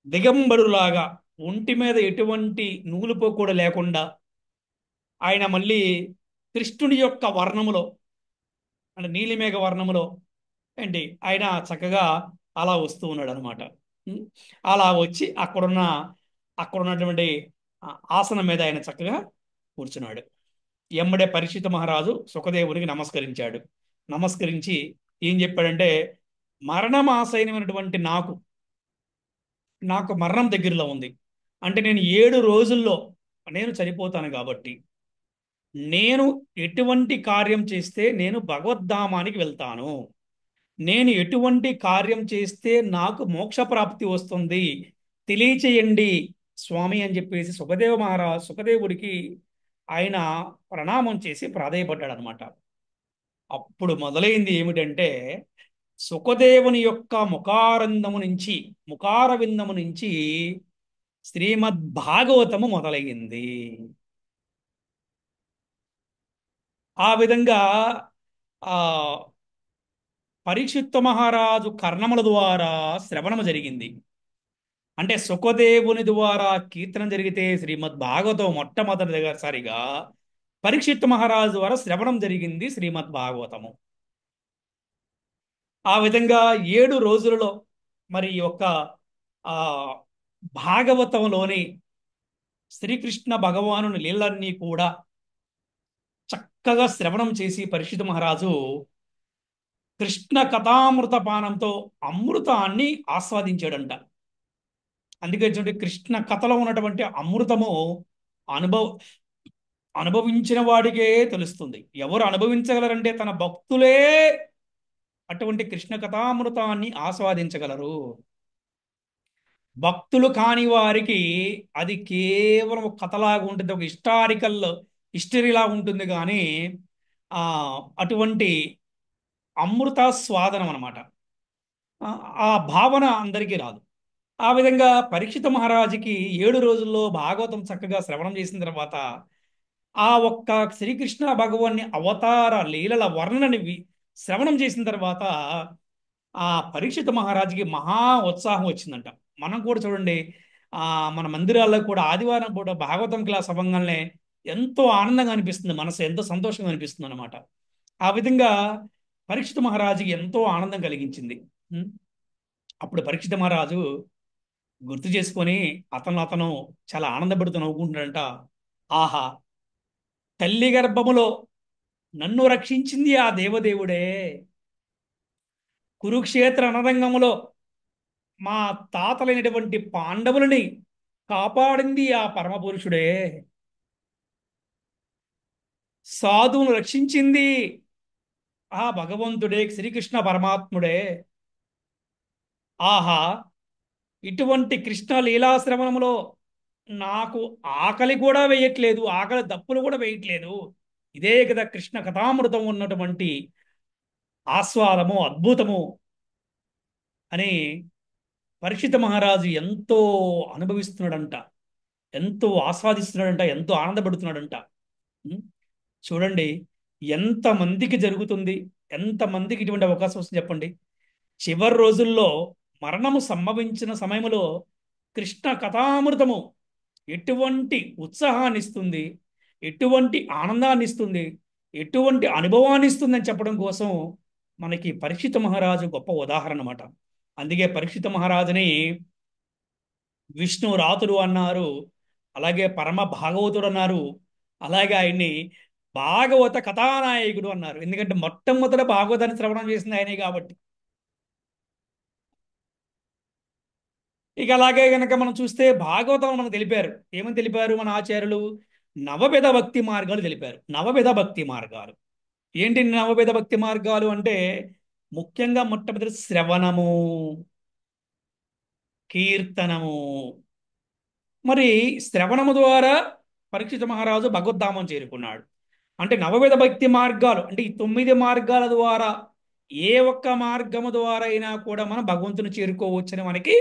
దిగంబరులాగా ఒంటి మీద ఎటువంటి నూలుపో కూడా లేకుండా ఆయన మళ్ళీ కృష్ణుడి యొక్క వర్ణములో అంటే నీలిమేఘ వర్ణములో ఏంటి ఆయన చక్కగా అలా వస్తూ ఉన్నాడు అనమాట. అలా వచ్చి అక్కడున్నటువంటి ఆసనం మీద ఆయన చక్కగా కూర్చున్నాడు. ఎమ్మడే పరీక్షిత మహారాజు సుఖదేవునికి నమస్కరించాడు. నమస్కరించి ఏం చెప్పాడంటే, మరణమాసైనటువంటి నాకు మరణం దగ్గరలో ఉంది. అంటే నేను 7 రోజుల్లో నేను చనిపోతాను. కాబట్టి నేను ఎటువంటి కార్యం చేస్తే నేను భగవద్ధామానికి వెళ్తాను, నేను ఎటువంటి కార్యం చేస్తే నాకు మోక్ష ప్రాప్తి వస్తుంది తెలియచేయండి స్వామి అని చెప్పేసి సుఖదేవుడికి ఆయన ప్రణామం చేసి ప్రాధేయపడ్డాడు అనమాట. అప్పుడు మొదలైంది ఏమిటంటే, సుఖదేవుని యొక్క ముఖారవిందము నుంచి శ్రీమద్ భాగవతము మొదలైంది. ఆ విధంగా ఆ పరీక్షిత్తు మహారాజు కర్ణముల ద్వారా శ్రవణము జరిగింది. అంటే సుఖదేవుని ద్వారా కీర్తనం జరిగితే శ్రీమద్ భాగవతం మొట్టమొదటిసారిగా పరీక్షిత్తు మహారాజు ద్వారా శ్రవణం జరిగింది శ్రీమద్ భాగవతము. ఆ విధంగా 7 రోజులలో మరి ఈ యొక్క ఆ భాగవతంలోని శ్రీకృష్ణ భగవానుని లీలన్నీ కూడా చక్కగా శ్రవణం చేసి పరీక్షితు మహారాజు కృష్ణ కథామృత పానంతో అమృతాన్ని ఆస్వాదించాడంట. అందుకే చూడండి, కృష్ణ కథలో ఉన్నటువంటి అమృతము అనుభవ అనుభవించిన వాడికే తెలుస్తుంది. ఎవరు అనుభవించగలరంటే తన భక్తులే అటువంటి కృష్ణ కథామృతాన్ని ఆస్వాదించగలరు. భక్తులు కాని వారికి అది కేవలం ఒక కథలాగా ఉంటుంది, ఒక హిస్టరీలా ఉంటుంది. కానీ ఆ అటువంటి అమృత స్వాదనం అనమాట. ఆ భావన అందరికీ రాదు. ఆ విధంగా పరీక్షిత మహారాజుకి 7 రోజుల్లో భాగవతం చక్కగా శ్రవణం చేసిన తర్వాత ఆ ఒక్క శ్రీకృష్ణ భగవాన్ని అవతార లీలల వర్ణనని శ్రవణం చేసిన తర్వాత ఆ పరీక్షిత మహారాజుకి మహా ఉత్సాహం వచ్చిందంట. మనం కూడా చూడండి, మన మందిరాల్లో కూడా ఆదివారం పూట భాగవతం క్లాస్ అవ్వగానే ఎంతో ఆనందంగా అనిపిస్తుంది, మనసు ఎంతో సంతోషంగా అనిపిస్తుంది అనమాట. ఆ విధంగా పరీక్షిత మహారాజుకి ఎంతో ఆనందం కలిగించింది. అప్పుడు పరీక్షిత మహారాజు గుర్తు చేసుకొని అతను చాలా ఆనందపడుతూ నవ్వుకుంటాడంట. ఆహా, తల్లి గర్భములో నన్ను రక్షించింది ఆ దేవదేవుడే, కురుక్షేత్ర రణరంగములో మా తాతలైనటువంటి పాండవులని కాపాడింది ఆ పరమపురుషుడే, సాధువును రక్షించింది ఆ భగవంతుడే, శ్రీకృష్ణ పరమాత్ముడే. ఆహా, ఇటువంటి కృష్ణ లీలాశ్రవణంలో నాకు ఆకలి కూడా వేయట్లేదు, ఆకలి దప్పులు కూడా వేయట్లేదు. ఇదే కదా కృష్ణ కథామృతం ఉన్నటువంటి ఆస్వాదము, అద్భుతము అని పరీక్షిత మహారాజు ఎంతో అనుభవిస్తున్నాడంట, ఎంతో ఆస్వాదిస్తున్నాడంట, ఎంతో ఆనందపడుతున్నాడంట. ఉం? చూడండి, ఎంతమందికి జరుగుతుంది, ఎంతమందికి ఇటువంటి అవకాశం వస్తుంది చెప్పండి. చివరి రోజుల్లో మరణము సంభవించిన సమయంలో కృష్ణ కథామృతము ఎటువంటి ఉత్సాహాన్ని ఇస్తుంది, ఎటువంటి ఆనందాన్ని ఇస్తుంది, ఎటువంటి అనుభవాన్ని ఇస్తుంది అని చెప్పడం కోసం మనకి పరీక్షిత మహారాజు గొప్ప ఉదాహరణ అన్నమాట. అందుకే పరీక్షిత మహారాజుని విష్ణు రాతుడు అన్నారు, అలాగే పరమ భాగవతుడు అన్నారు, అలాగే ఆయన్ని భాగవత కథానాయకుడు అన్నారు. ఎందుకంటే మొట్టమొదట భాగవతాన్ని శ్రవణం చేసింది ఆయనే కాబట్టి. ఇక అలాగే గనక మనం చూస్తే భాగవతం మనకు తెలిపారు. ఏమని తెలిపారు మన ఆచార్యులు? నవవిధ భక్తి మార్గాలు తెలిపారు. నవవిధ భక్తి మార్గాలు ఏంటి? నవవిధ భక్తి మార్గాలు అంటే ముఖ్యంగా మొట్టమొదటి శ్రవణము, కీర్తనము. మరి శ్రవణము ద్వారా పరీక్షిత మహారాజు భగవద్ధామం చేరుకున్నాడు. అంటే నవవిధ భక్తి మార్గాలు అంటే ఈ 9 మార్గాల ద్వారా ఏ ఒక్క మార్గము ద్వారా అయినా కూడా మనం భగవంతుని చేరుకోవచ్చని మనకి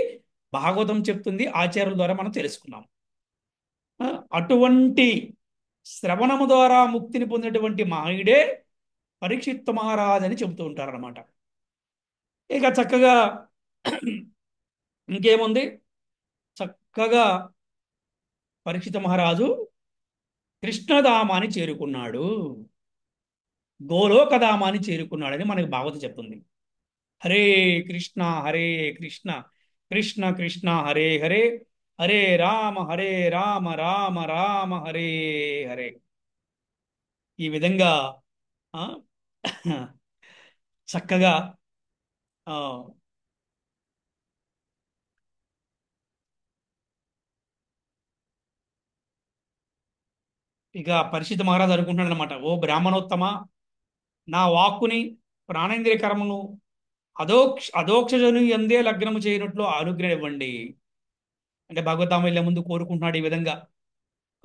భాగవతం చెప్తుంది. ఆచార్యుల ద్వారా మనం తెలుసుకున్నాం. అటువంటి శ్రవణము ద్వారా ముక్తిని పొందినటువంటి మహనీయుడే పరీక్షిత్ మహారాజ్ అని చెబుతూ ఉంటారన్నమాట. ఇక చక్కగా ఇంకేముంది, చక్కగా పరీక్షిత మహారాజు కృష్ణధామాన్ని చేరుకున్నాడు, గోలోకధామాన్ని చేరుకున్నాడని మనకి భాగవతం చెప్తుంది. హరే కృష్ణ హరే కృష్ణ కృష్ణ కృష్ణ హరే హరే, హరే రామ రామ రామ హరే హరే. ఈ విధంగా ఆ, చక్కగా ఆ, ఇక పరిషత్ మహారాజు అనుకుంటున్నాడు అనమాట, ఓ బ్రాహ్మణోత్తమ, నా వాక్కుని ప్రాణేంద్రియ కర్మను అధోక్షజను ఎందే లగ్నము చేయనట్లు అనుగ్రహం ఇవ్వండి. అంటే భగవద్ధామ వెళ్ళే ముందు కోరుకుంటున్నాడు ఈ విధంగా.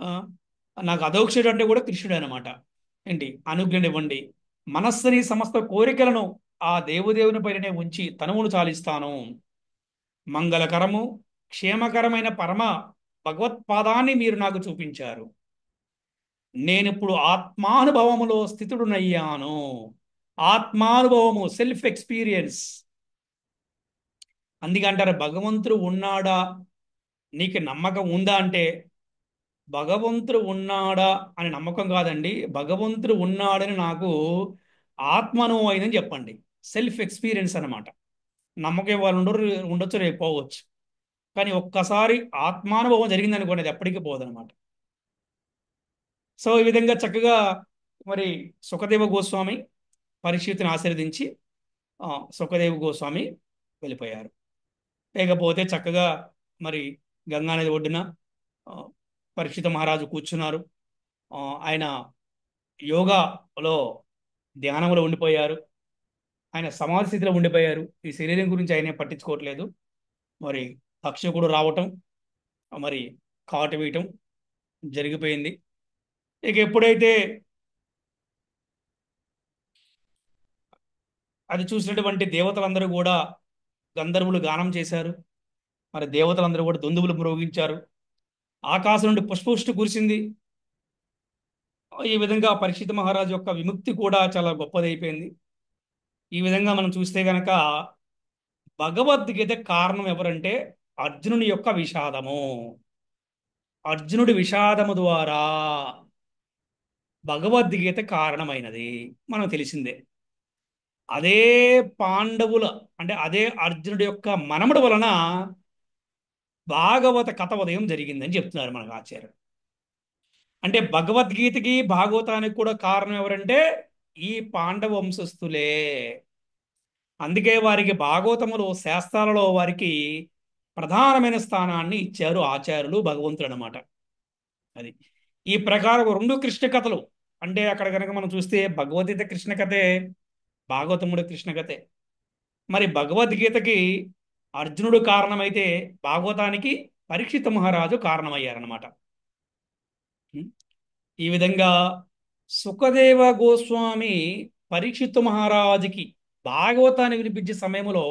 ఆ, నాకు అధోక్షజుడు అంటే కూడా కృష్ణుడు అనమాట. ఏంటి అనుగ్రహం ఇవ్వండి. మనస్సుని సమస్త కోరికలను ఆ దేవుదేవుని పైనే ఉంచి తనువును చాలిస్తాను. మంగళకరము క్షేమకరమైన పరమ భగవత్పాదాన్ని మీరు నాకు చూపించారు. నేనిప్పుడు ఆత్మానుభవములో స్థితుడునయ్యాను. ఆత్మానుభవము, సెల్ఫ్ ఎక్స్పీరియన్స్. అందుకే అంటారు భగవంతుడు ఉన్నాడా, నీకు నమ్మకం ఉందా అంటే, భగవంతుడు ఉన్నాడా అని నమ్మకం కాదండి, భగవంతుడు ఉన్నాడని నాకు ఆత్మానుభవం అయిందని చెప్పండి. సెల్ఫ్ ఎక్స్పీరియన్స్ అన్నమాట. నమ్మకం వాళ్ళు ఉండొచ్చు, రేపు పోవచ్చు. కానీ ఒక్కసారి ఆత్మానుభవం జరిగింది అనుకోండి, అది ఎప్పటికీ పోదనమాట. సో ఈ విధంగా చక్కగా మరి సుఖదేవ గోస్వామి పరీక్షితుని ఆశీర్వదించి ఆ, సుఖదేవ గోస్వామి వెళ్ళిపోయారు. లేకపోతే చక్కగా మరి గంగానది ఒడ్డున ఆ, పరీక్షిత మహారాజు కూర్చున్నారు. ఆ, ఆయన యోగాలో ధ్యానంలో ఉండిపోయారు. ఆయన సమాధి స్థితిలో ఉండిపోయారు. ఈ శరీరం గురించి ఆయన ఏం పట్టించుకోవట్లేదు. మరి తక్షకుడు రావటం, మరి కాటు వేయటం జరిగిపోయింది. ఇక ఎప్పుడైతే అది చూసినటువంటి దేవతలందరూ కూడా గంధర్వులు గానం చేశారు. మరి దేవతలందరూ కూడా దుందుబులు మ్రోగించారు. ఆకాశం నుండి పుష్పవృష్టి కురిసింది. ఈ విధంగా పరీక్షిత మహారాజు యొక్క విముక్తి కూడా చాలా గొప్పదైపోయింది. ఈ విధంగా మనం చూస్తే గనక భగవద్గీత కారణం ఎవరంటే అర్జునుని యొక్క విషాదము. అర్జునుడి విషాదము ద్వారా భగవద్గీత కారణమైనది మనకు తెలిసిందే. అదే పాండవుల అంటే అదే అర్జునుడి యొక్క మనముడు వలన భాగవత కథ ఉదయం జరిగిందని చెప్తున్నారు మనకు ఆచార్యులు. అంటే భగవద్గీతకి భాగవతానికి కూడా కారణం ఎవరంటే ఈ పాండవ వంశస్థులే. అందుకే వారికి భాగవతములో శాస్త్రాలలో వారికి ప్రధానమైన స్థానాన్ని ఇచ్చారు ఆచార్యులు, భగవంతుడు అనమాట. అది ఈ ప్రకారం రెండు కృష్ణ కథలు. అంటే అక్కడ కనుక మనం చూస్తే భగవద్గీత కృష్ణ కథే, భాగవతముడు కృష్ణ కథే. మరి భగవద్గీతకి అర్జునుడు కారణమైతే భాగవతానికి పరీక్షిత మహారాజు కారణమయ్యారనమాట. ఈ విధంగా సుఖదేవ గోస్వామి పరీక్షిత్ మహారాజుకి భాగవతాన్ని వినిపించే సమయంలో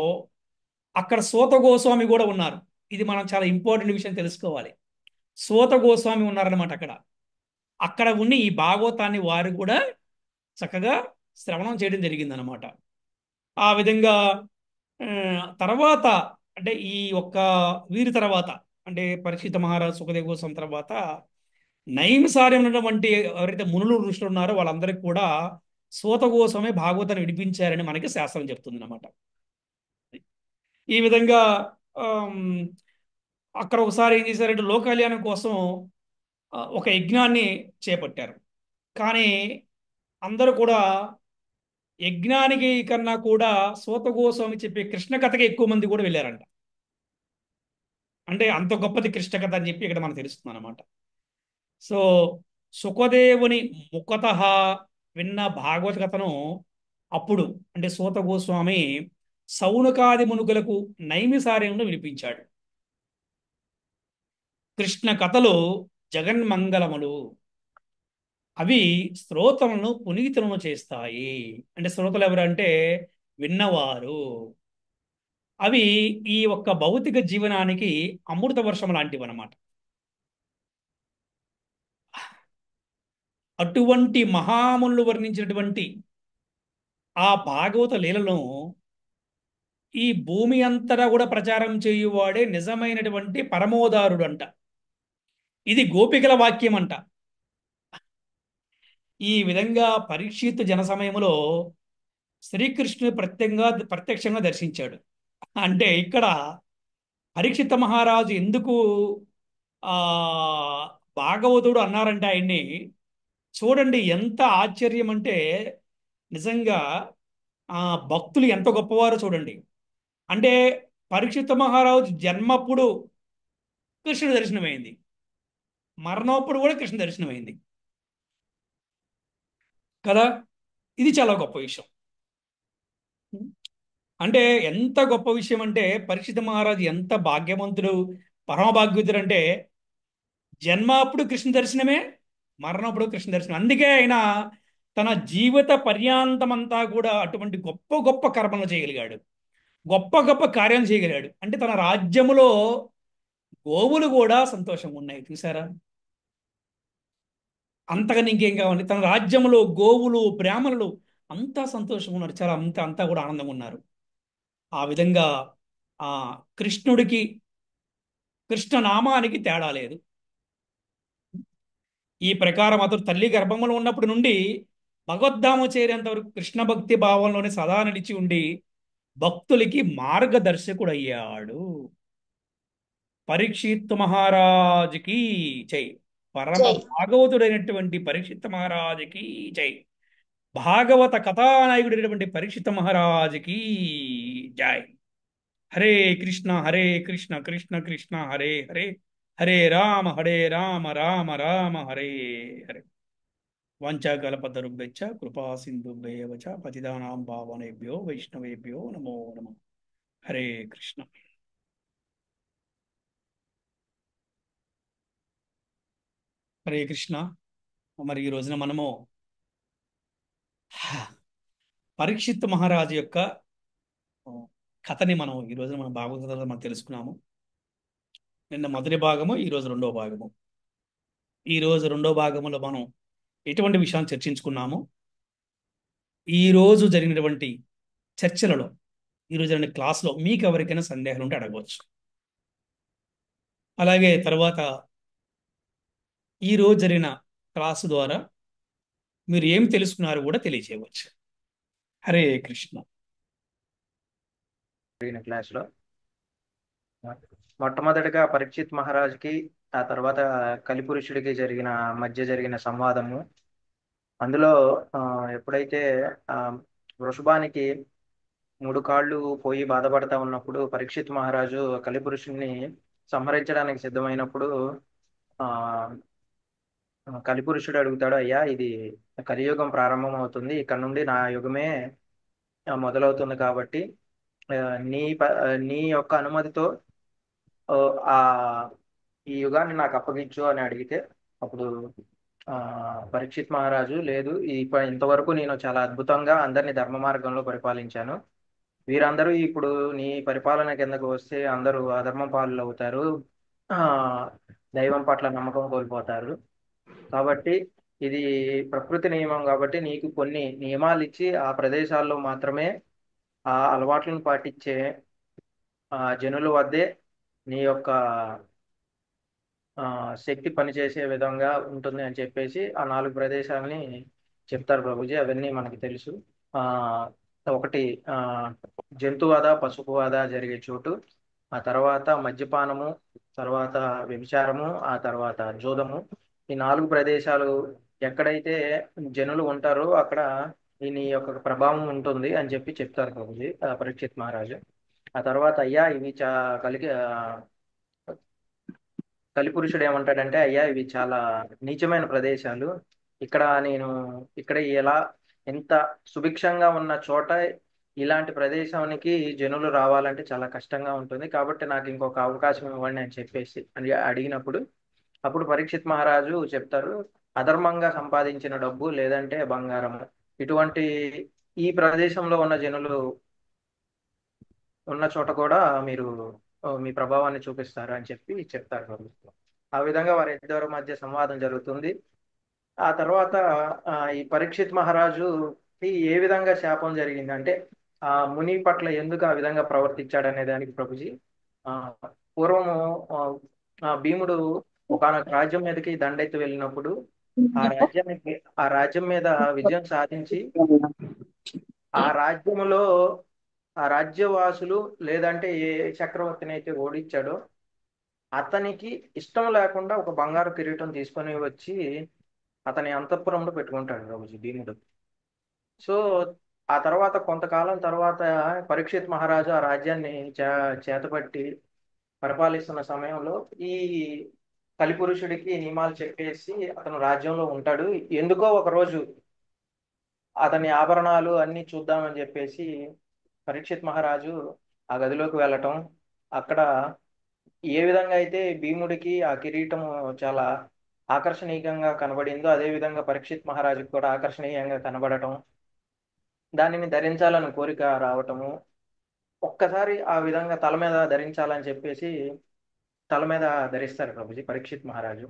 అక్కడ సూత గోస్వామి కూడా ఉన్నారు. ఇది మనం చాలా ఇంపార్టెంట్ విషయం తెలుసుకోవాలి. సూత గోస్వామి ఉన్నారనమాట అక్కడ. అక్కడ ఉండి ఈ భాగవతాన్ని వారు కూడా చక్కగా శ్రవణం చేయడం జరిగిందనమాట. ఆ విధంగా ఆ, తర్వాత అంటే ఈ ఒక్క వీరి తర్వాత అంటే పరీక్షిత మహారాజు సుఖదేవ గోస్వామి తర్వాత నైమిసార్యం ఉన్నటువంటి ఎవరైతే మునులు ఋషులు ఉన్నారో వాళ్ళందరికీ కూడా సూత గోస్వామి భాగవతాన్ని వినిపించారని మనకి శాస్త్రం చెప్తుంది అనమాట. ఈ విధంగా ఆమ్, అక్కడ ఒకసారి ఏం చేశారంటే లోక కళ్యాణం కోసం ఒక యజ్ఞాన్ని చేపట్టారు. కానీ అందరూ కూడా యజ్ఞానికి కన్నా కూడా సూత గోస్వామి చెప్పే కృష్ణ కథకి ఎక్కువ మంది కూడా వెళ్ళారంట. అంటే అంత గొప్పది కృష్ణ కథ అని చెప్పి ఇక్కడ మనకు తెలుస్తుంది అనమాట. సో సుఖదేవుని ముఖత విన్న భాగవత కథను అప్పుడు అంటే సూత గోస్వామి సౌనకాది మునుగులకు నైమిసార్యంలో వినిపించాడు. కృష్ణ కథలు జగన్మంగళములు. అవి శ్రోతలను పునీతులను చేస్తాయి. అంటే శ్రోతలు ఎవరంటే విన్నవారు. అవి ఈ ఒక్క భౌతిక జీవనానికి అమృత వర్షం లాంటివి అన్నమాట. అటువంటి మహామునులు వర్ణించినటువంటి ఆ భాగవత లీలను ఈ భూమి అంతటా కూడా ప్రచారం చేయువాడే నిజమైనటువంటి పరమోదారుడు అంట. ఇది గోపికల వాక్యం అంట. ఈ విధంగా పరీక్షిత్ జన సమయంలో శ్రీకృష్ణుని ప్రత్యక్షంగా దర్శించాడు. అంటే ఇక్కడ పరీక్షిత మహారాజు ఎందుకు ఆ భాగవతుడు అన్నారంటే ఆయన్ని చూడండి ఎంత ఆశ్చర్యం అంటే నిజంగా ఆ భక్తులు ఎంత గొప్పవారో చూడండి. అంటే పరీక్షిత మహారాజు జన్మప్పుడు కృష్ణుడి దర్శనమైంది, మరణప్పుడు కూడా కృష్ణ దర్శనమైంది కదా. ఇది చాలా గొప్ప విషయం. అంటే ఎంత గొప్ప విషయం అంటే పరీక్షిత్ మహారాజు ఎంత భాగ్యవంతుడు, పరమ భాగ్యవంతుడు అంటే జన్మ అప్పుడు కృష్ణ దర్శనమే, మరణం అప్పుడు కృష్ణ దర్శనం. అందుకే ఆయన తన జీవిత పర్యాంతమంతా కూడా అటువంటి గొప్ప గొప్ప కర్మలు చేయగలిగాడు, గొప్ప గొప్ప కార్యాలు చేయగలిగాడు. అంటే తన రాజ్యములో గోవులు కూడా సంతోషంగా ఉన్నాయి చూసారా. అంతగా ఇంకేం కావాలి, తన రాజ్యంలో గోవులు బ్రాహ్మణులు అంతా సంతోషంగా ఉన్నారు, చాలా అంతా కూడా ఆనందంగా ఉన్నారు. ఆ విధంగా ఆ కృష్ణుడికి, కృష్ణనామానికి తేడా లేదు. ఈ ప్రకారం అతడు తల్లి గర్భంలో ఉన్నప్పటి నుండి భగవద్ధామ చేరేంత వరకు కృష్ణ భక్తి భావంలోనే సదా నిలిచి ఉండి భక్తులకి మార్గదర్శకుడు అయ్యాడు. పరీక్షిత్ మహారాజుకి జై. పరమ జై. భాగవతుడైనటువంటి పరీక్షిత్ మహారాజుకి జై. భాగవత కథానాయకుడైనటువంటి పరీక్షిత్ మహారాజుకి జై. హరే కృష్ణ హరే కృష్ణ కృష్ణ కృష్ణ హరే హరే, హరే రామ రామ రామ హరే హరే. వాంఛాకల్పతరుభ్యశ్చ కృపా సింధుభ్యైవ చ పతితానాం పావనేభ్యో వైష్ణవేభ్యో నమో నమః. హరే కృష్ణ. హరే కృష్ణ. మరి ఈ రోజున మనము పరీక్షిత్ మహారాజు యొక్క కథని మనం ఈ రోజున మన భాగవతంలో మనం తెలుసుకున్నాము. నిన్న మొదటి భాగము, ఈ రోజు రెండో భాగము. ఈ రోజు రెండో భాగములో మనం ఎటువంటి విషయాన్ని చర్చించుకున్నాము, ఈ రోజు జరిగినటువంటి చర్చలలో, ఈ రోజు జరిగిన క్లాస్లో మీకు ఎవరికైనా సందేహాలు ఉంటే అడగవచ్చు. అలాగే తర్వాత ఈ రోజు జరిగిన క్లాసు ద్వారా మీరు ఏం తెలుసుకున్నారో కూడా తెలియజేయవచ్చు. హరే కృష్ణ. జరిగిన క్లాస్లో మొట్టమొదటిగా పరీక్షిత్ మహారాజుకి ఆ తర్వాత కలిపురుషుడికి మధ్య జరిగిన సంవాదము. అందులో ఎప్పుడైతే ఆ వృషభానికి 3 కాళ్ళు పోయి బాధపడతా ఉన్నప్పుడు పరీక్షిత్ మహారాజు కలిపురుషుడిని సంహరించడానికి సిద్ధమైనప్పుడు ఆ కలిపురుషుడు అడుగుతాడు, అయ్యా ఇది కలియుగం ప్రారంభం అవుతుంది, ఇక్కడ నుండి నా యుగమే మొదలవుతుంది కాబట్టి ఆ, నీ యొక్క అనుమతితో ఆ ఆ, ఈ యుగాన్ని నాకు అప్పగించు అని అడిగితే అప్పుడు ఆ పరీక్షిత్ మహారాజు, లేదు ఇంతవరకు నేను చాలా అద్భుతంగా అందరినీ ధర్మ మార్గంలో పరిపాలించాను, వీరందరూ ఇప్పుడు నీ పరిపాలన కిందకు వస్తే అందరూ అధర్మ పాలు అవుతారు, ఆ దైవం పట్ల నమ్మకం కోల్పోతారు, కాబట్టి ఇది ప్రకృతి నియమం కాబట్టి నీకు కొన్ని నియమాలు ఇచ్చి ఆ ప్రదేశాల్లో మాత్రమే ఆ అలవాట్లను పాటించే జనుల వద్దే నీ యొక్క శక్తి పనిచేసే విధంగా ఉంటుంది అని చెప్పేసి ఆ 4 ప్రదేశాలని చెప్తారు ప్రభుజీ. అవన్నీ మనకి తెలుసు. ఆ ఒకటి ఆ జంతువధ, పశువధ జరిగే చోటు, ఆ తర్వాత మద్యపానము, తర్వాత వ్యభిచారము, ఆ తర్వాత జోదము. ఈ 4 ప్రదేశాలు ఎక్కడైతే జనులు ఉంటారో అక్కడ నీ యొక్క ప్రభావం ఉంటుంది అని చెప్పి చెప్తారు ప్రభుజీ పరీక్షిత్ మహారాజు. ఆ తర్వాత అయ్యా ఇవి కలిపురుషుడు ఏమంటాడంటే, అయ్యా ఇవి చాలా నీచమైన ప్రదేశాలు, ఇక్కడ నేను ఎలా ఎంత సుభిక్షంగా ఉన్న చోట ఇలాంటి ప్రదేశానికి జనులు రావాలంటే చాలా కష్టంగా ఉంటుంది, కాబట్టి నాకు ఇంకొక అవకాశం ఇవ్వండి అని చెప్పేసి అడిగినప్పుడు అప్పుడు పరీక్షిత్ మహారాజు చెప్తారు, అధర్మంగా సంపాదించిన డబ్బు లేదంటే బంగారము ఇటువంటి ఈ ప్రదేశంలో ఉన్న జనులు ఉన్న చోట కూడా మీరు మీ ప్రభావాన్ని చూపిస్తారు అని చెప్పి చెప్తారు ప్రభుత్వం. ఆ విధంగా వారి ఇద్దరి మధ్య సంవాదం జరుగుతుంది. ఆ తర్వాత ఈ పరీక్షిత్ మహారాజుకి ఏ విధంగా శాపం జరిగింది అంటే ఆ ముని పట్ల ఎందుకు ఆ విధంగా ప్రవర్తించాడు అనే దానికి ప్రభుజీ ఆ పూర్వము భీముడు ఒకానొక రాజ్యం మీదకి దండెత్తి వెళ్ళినప్పుడు ఆ రాజ్యం మీద విజయం సాధించి ఆ రాజ్యములో ఆ రాజ్యవాసులు లేదంటే ఏ చక్రవర్తిని అయితే ఓడించాడో అతనికి ఇష్టం లేకుండా ఒక బంగారు కిరీటం తీసుకొని వచ్చి అతని అంతఃపురంలో పెట్టుకుంటాడు ప్రభుజీ భీముడు. సో ఆ తర్వాత కొంతకాలం తర్వాత పరీక్షిత్ మహారాజు ఆ రాజ్యాన్ని చేతపట్టి పరిపాలిస్తున్న సమయంలో ఈ కలిపురుషుడికి నియమాలు చెప్పేసి అతను రాజ్యంలో ఉంటాడు. ఎందుకో ఒక రోజు అతని ఆభరణాలు అన్ని చూద్దామని చెప్పేసి పరీక్షిత్ మహారాజు ఆ గదిలోకి వెళ్ళటం, అక్కడ ఏ విధంగా అయితే భీముడికి ఆ కిరీటము చాలా ఆకర్షణీయంగా కనబడిందో అదే విధంగా పరీక్షిత్ మహారాజుకు కూడా ఆకర్షణీయంగా కనబడటం, దానిని ధరించాలని కోరిక రావటము, ఒక్కసారి ఆ విధంగా తల మీద ధరించాలని చెప్పేసి తల మీద ధరిస్తారు ప్రభుజీ పరీక్షిత్ మహారాజు.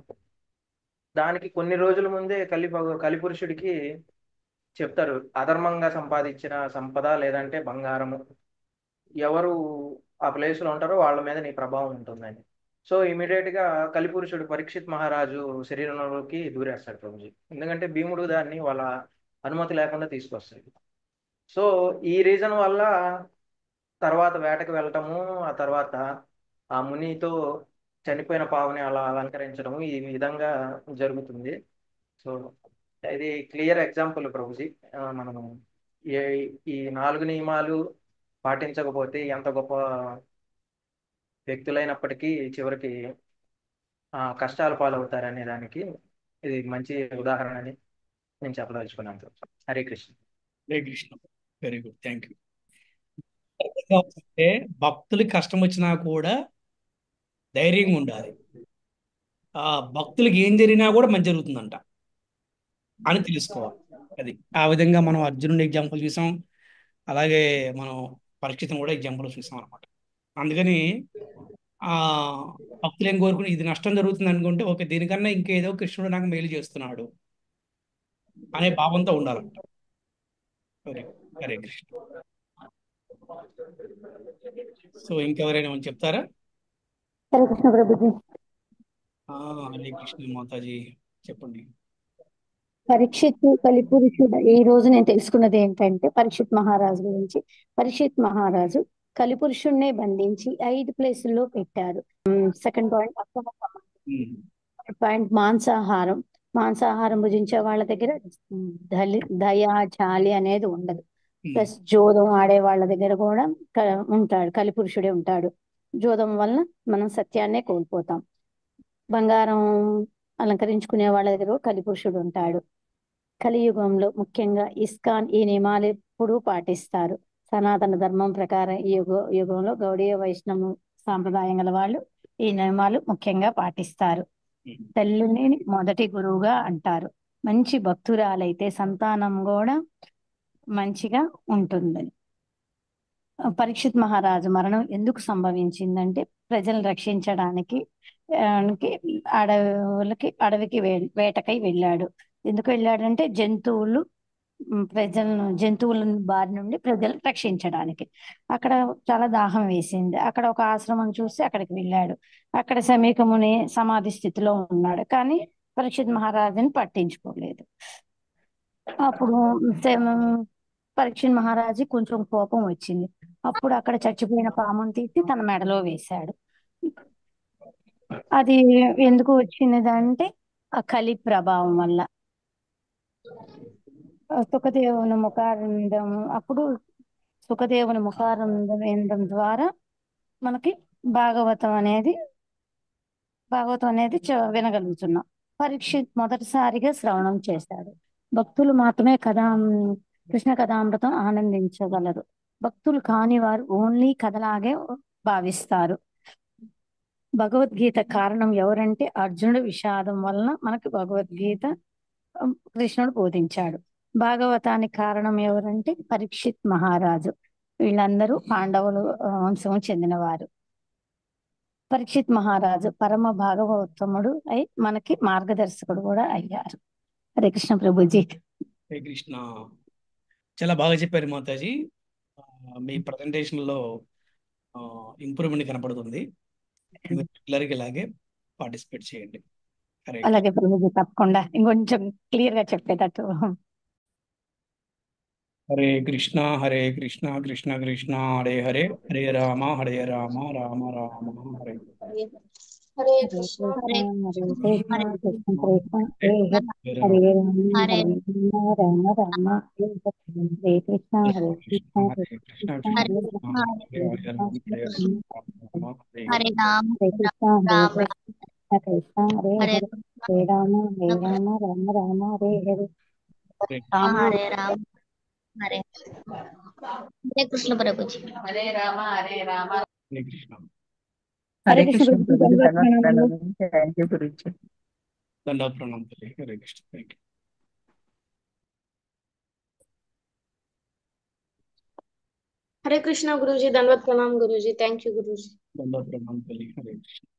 దానికి కొన్ని రోజుల ముందే కలిపురుషుడికి చెప్తారు, అధర్మంగా సంపాదించిన సంపద లేదంటే బంగారము ఎవరు ఆ ప్లేస్ లో ఉంటారో వాళ్ళ మీద నీ ప్రభావం ఉంటుందని. సో ఇమీడియట్ గా కలిపురుషుడు పరీక్షిత్ మహారాజు శరీరంలోకి దూరేస్తాడు ప్రభుజీ, ఎందుకంటే భీముడు దాన్ని వాళ్ళ అనుమతి లేకుండా తీసుకొస్తాడు. సో ఈ రీజన్ వల్ల తర్వాత వేటకు వెళ్ళటము, ఆ తర్వాత ఆ మునితో చనిపోయిన పావుని అలా అలంకరించడము ఈ విధంగా జరుగుతుంది. సో ఇది క్లియర్ ఎగ్జాంపుల్ ప్రభుజీ. మనము ఏ ఈ 4 నియమాలు పాటించకపోతే ఎంత గొప్ప వ్యక్తులైనప్పటికీ చివరికి కష్టాల పాలవుతారనే దానికి ఇది మంచి ఉదాహరణ అని నేను చెప్పదలుచుకున్నాను. Hare Krishna. Hare Krishna. Very good, thank you. అంటే భక్తులకి కష్టం వచ్చినా కూడా ధైర్యంగా ఉండాలి. ఆ భక్తులకి ఏం జరిగినా కూడా మంచి జరుగుతుందంట అని తెలుసుకోవాలి. అది ఆ విధంగా మనం అర్జునుడి ఎగ్జాంపుల్ చూసాం, అలాగే మనం పరీక్షితం కూడా ఎగ్జాంపుల్ చూసాం అనమాట. అందుకని ఆ భక్తులు ఏం కోరుకుని ఇది నష్టం జరుగుతుంది అనుకుంటే ఓకే, దీనికన్నా ఇంకేదో కృష్ణుడు నాకు మేలు చేస్తున్నాడు అనే భావంతో ఉండాలంట. Very good. Hare Krishna. So ఇంకెవరైనా ఏమైనా చెప్తారా? హరే కృష్ణ ప్రభుజీ. హరే కృష్ణ మాతాజీ, చెప్పండి. పరీక్షిత్ కలిపురుషుడు. ఈ రోజు నేను తెలుసుకున్నది ఏంటంటే పరీక్షిత్ మహారాజు గురించి. పరీక్షిత్ మహారాజు కలిపురుషుణ్ణే బంధించి 5 ప్లేసుల్లో పెట్టారు. సెకండ్ పాయింట్ పాయింట్ మాంసాహారం. మాంసాహారం భుజించే వాళ్ళ దగ్గర దయ జాలి అనేది ఉండదు. ప్లస్ జోదం ఆడే వాళ్ళ దగ్గర కూడా ఉంటాడు, కలిపురుషుడే ఉంటాడు. జోదం వలన మనం సత్యాన్నే కోల్పోతాం. బంగారం అలంకరించుకునే వాళ్ళ దగ్గర కలిపురుషుడు ఉంటాడు. కలియుగంలో ముఖ్యంగా ఇస్కాన్ ఈ నియమాలు ఎప్పుడూ పాటిస్తారు. సనాతన ధర్మం ప్రకారం ఈ యుగంలో గౌడీయ వైష్ణవ సాంప్రదాయం గల వాళ్ళు ఈ నియమాలు ముఖ్యంగా పాటిస్తారు. తల్లిని మొదటి గురువుగా అంటారు. మంచి భక్తురాలైతే సంతానం కూడా మంచిగా ఉంటుందని. పరీక్షిత్ మహారాజు మరణం ఎందుకు సంభవించిందంటే ప్రజలను రక్షించడానికి అడవికి వేటకై వెళ్ళాడు. ఎందుకు వెళ్ళాడంటే జంతువుల బారి నుండి ప్రజలను రక్షించడానికి. అక్కడ చాలా దాహం వేసింది. అక్కడ ఒక ఆశ్రమం చూసి అక్కడికి వెళ్ళాడు. అక్కడ సమీకముని సమాధి స్థితిలో ఉన్నాడు, కానీ పరీక్షిత్ మహారాజుని పట్టించుకోలేదు. అప్పుడు పరీక్షిత్ మహారాజు కొంచెం కోపం వచ్చింది. అప్పుడు అక్కడ చచ్చిపోయిన పామును తీసి తన మెడలో వేశాడు. అది ఎందుకు వచ్చినదంటే ఆ కలి ప్రభావం వల్ల. సుఖదేవుని ముఖారందం అప్పుడు సుఖదేవుని ముఖారందం వినడం ద్వారా మనకి భాగవతం అనేది వినగలుగుతున్నాం. పరీక్షిత్ మొదటిసారిగా శ్రవణం చేశాడు. భక్తులు మాత్రమే కృష్ణ కథామృతం ఆనందించగలరు. భక్తులు కాని వారు ఓన్లీ కథలాగే భావిస్తారు. భగవద్గీత కారణం ఎవరంటే అర్జునుడి విషాదం వలన మనకు భగవద్గీత కృష్ణుడు బోధించాడు. భాగవతానికి కారణం ఎవరంటే పరీక్షిత్ మహారాజు. వీళ్ళందరూ పాండవులు వంశం చెందినవారు. పరీక్షిత్ మహారాజు పరమ భాగవతముడు అయి మనకి మార్గదర్శకుడు కూడా అయ్యారు. హరే కృష్ణ ప్రభుజీ. హరే కృష్ణ. చాలా బాగా చెప్పారు మాతాజీ. మీ ప్రజెంటేషన్ లో ఇంప్రూవ్మెంట్ కనపడుతుంది. రెగ్యులర్గా ఇలాగే పార్టిసిపేట్ చేయండి. అలాగే ప్రభుజీ, తప్పకుండా ఇంకొంచెం క్లియర్ గా చెప్పేటట్టు. హరే కృష్ణ హరే కృష్ణ కృష్ణ కృష్ణ హరే హరే, హరే రామ హరే రామ రామ రామ హరే హరే కృష్ణ హరే కృష్ణ కృష్ణ కృష్ణ హరే హరే రామ రామ హరే కృష్ణ హరే కృష్ణ కృష్ణ హరే హరే రామ కృష్ణ హరే హరే రామ రామ రామ రామ హరే హరే హరే రామ हरे हरे कृष्ण प्रभु जी। హరే రామ హరే రామ హరే కృష్ణ. హరే హరే కృష్ణ కృష్ణ ప్రభుజీ, ప్రభుజీ, ధన్యవాద ధన్యవాద ప్రణామాలు. ప్రణామం. Thank you Guruji. దండా ప్రణామం తల్లి. హరే కృష్ణ. Thank you. हरे कृष्णा गुरुजी, दंडवत प्रणाम गुरुजी, थैंक यू गुरुजी। దండా ప్రణామం తల్లి. హరే కృష్ణ.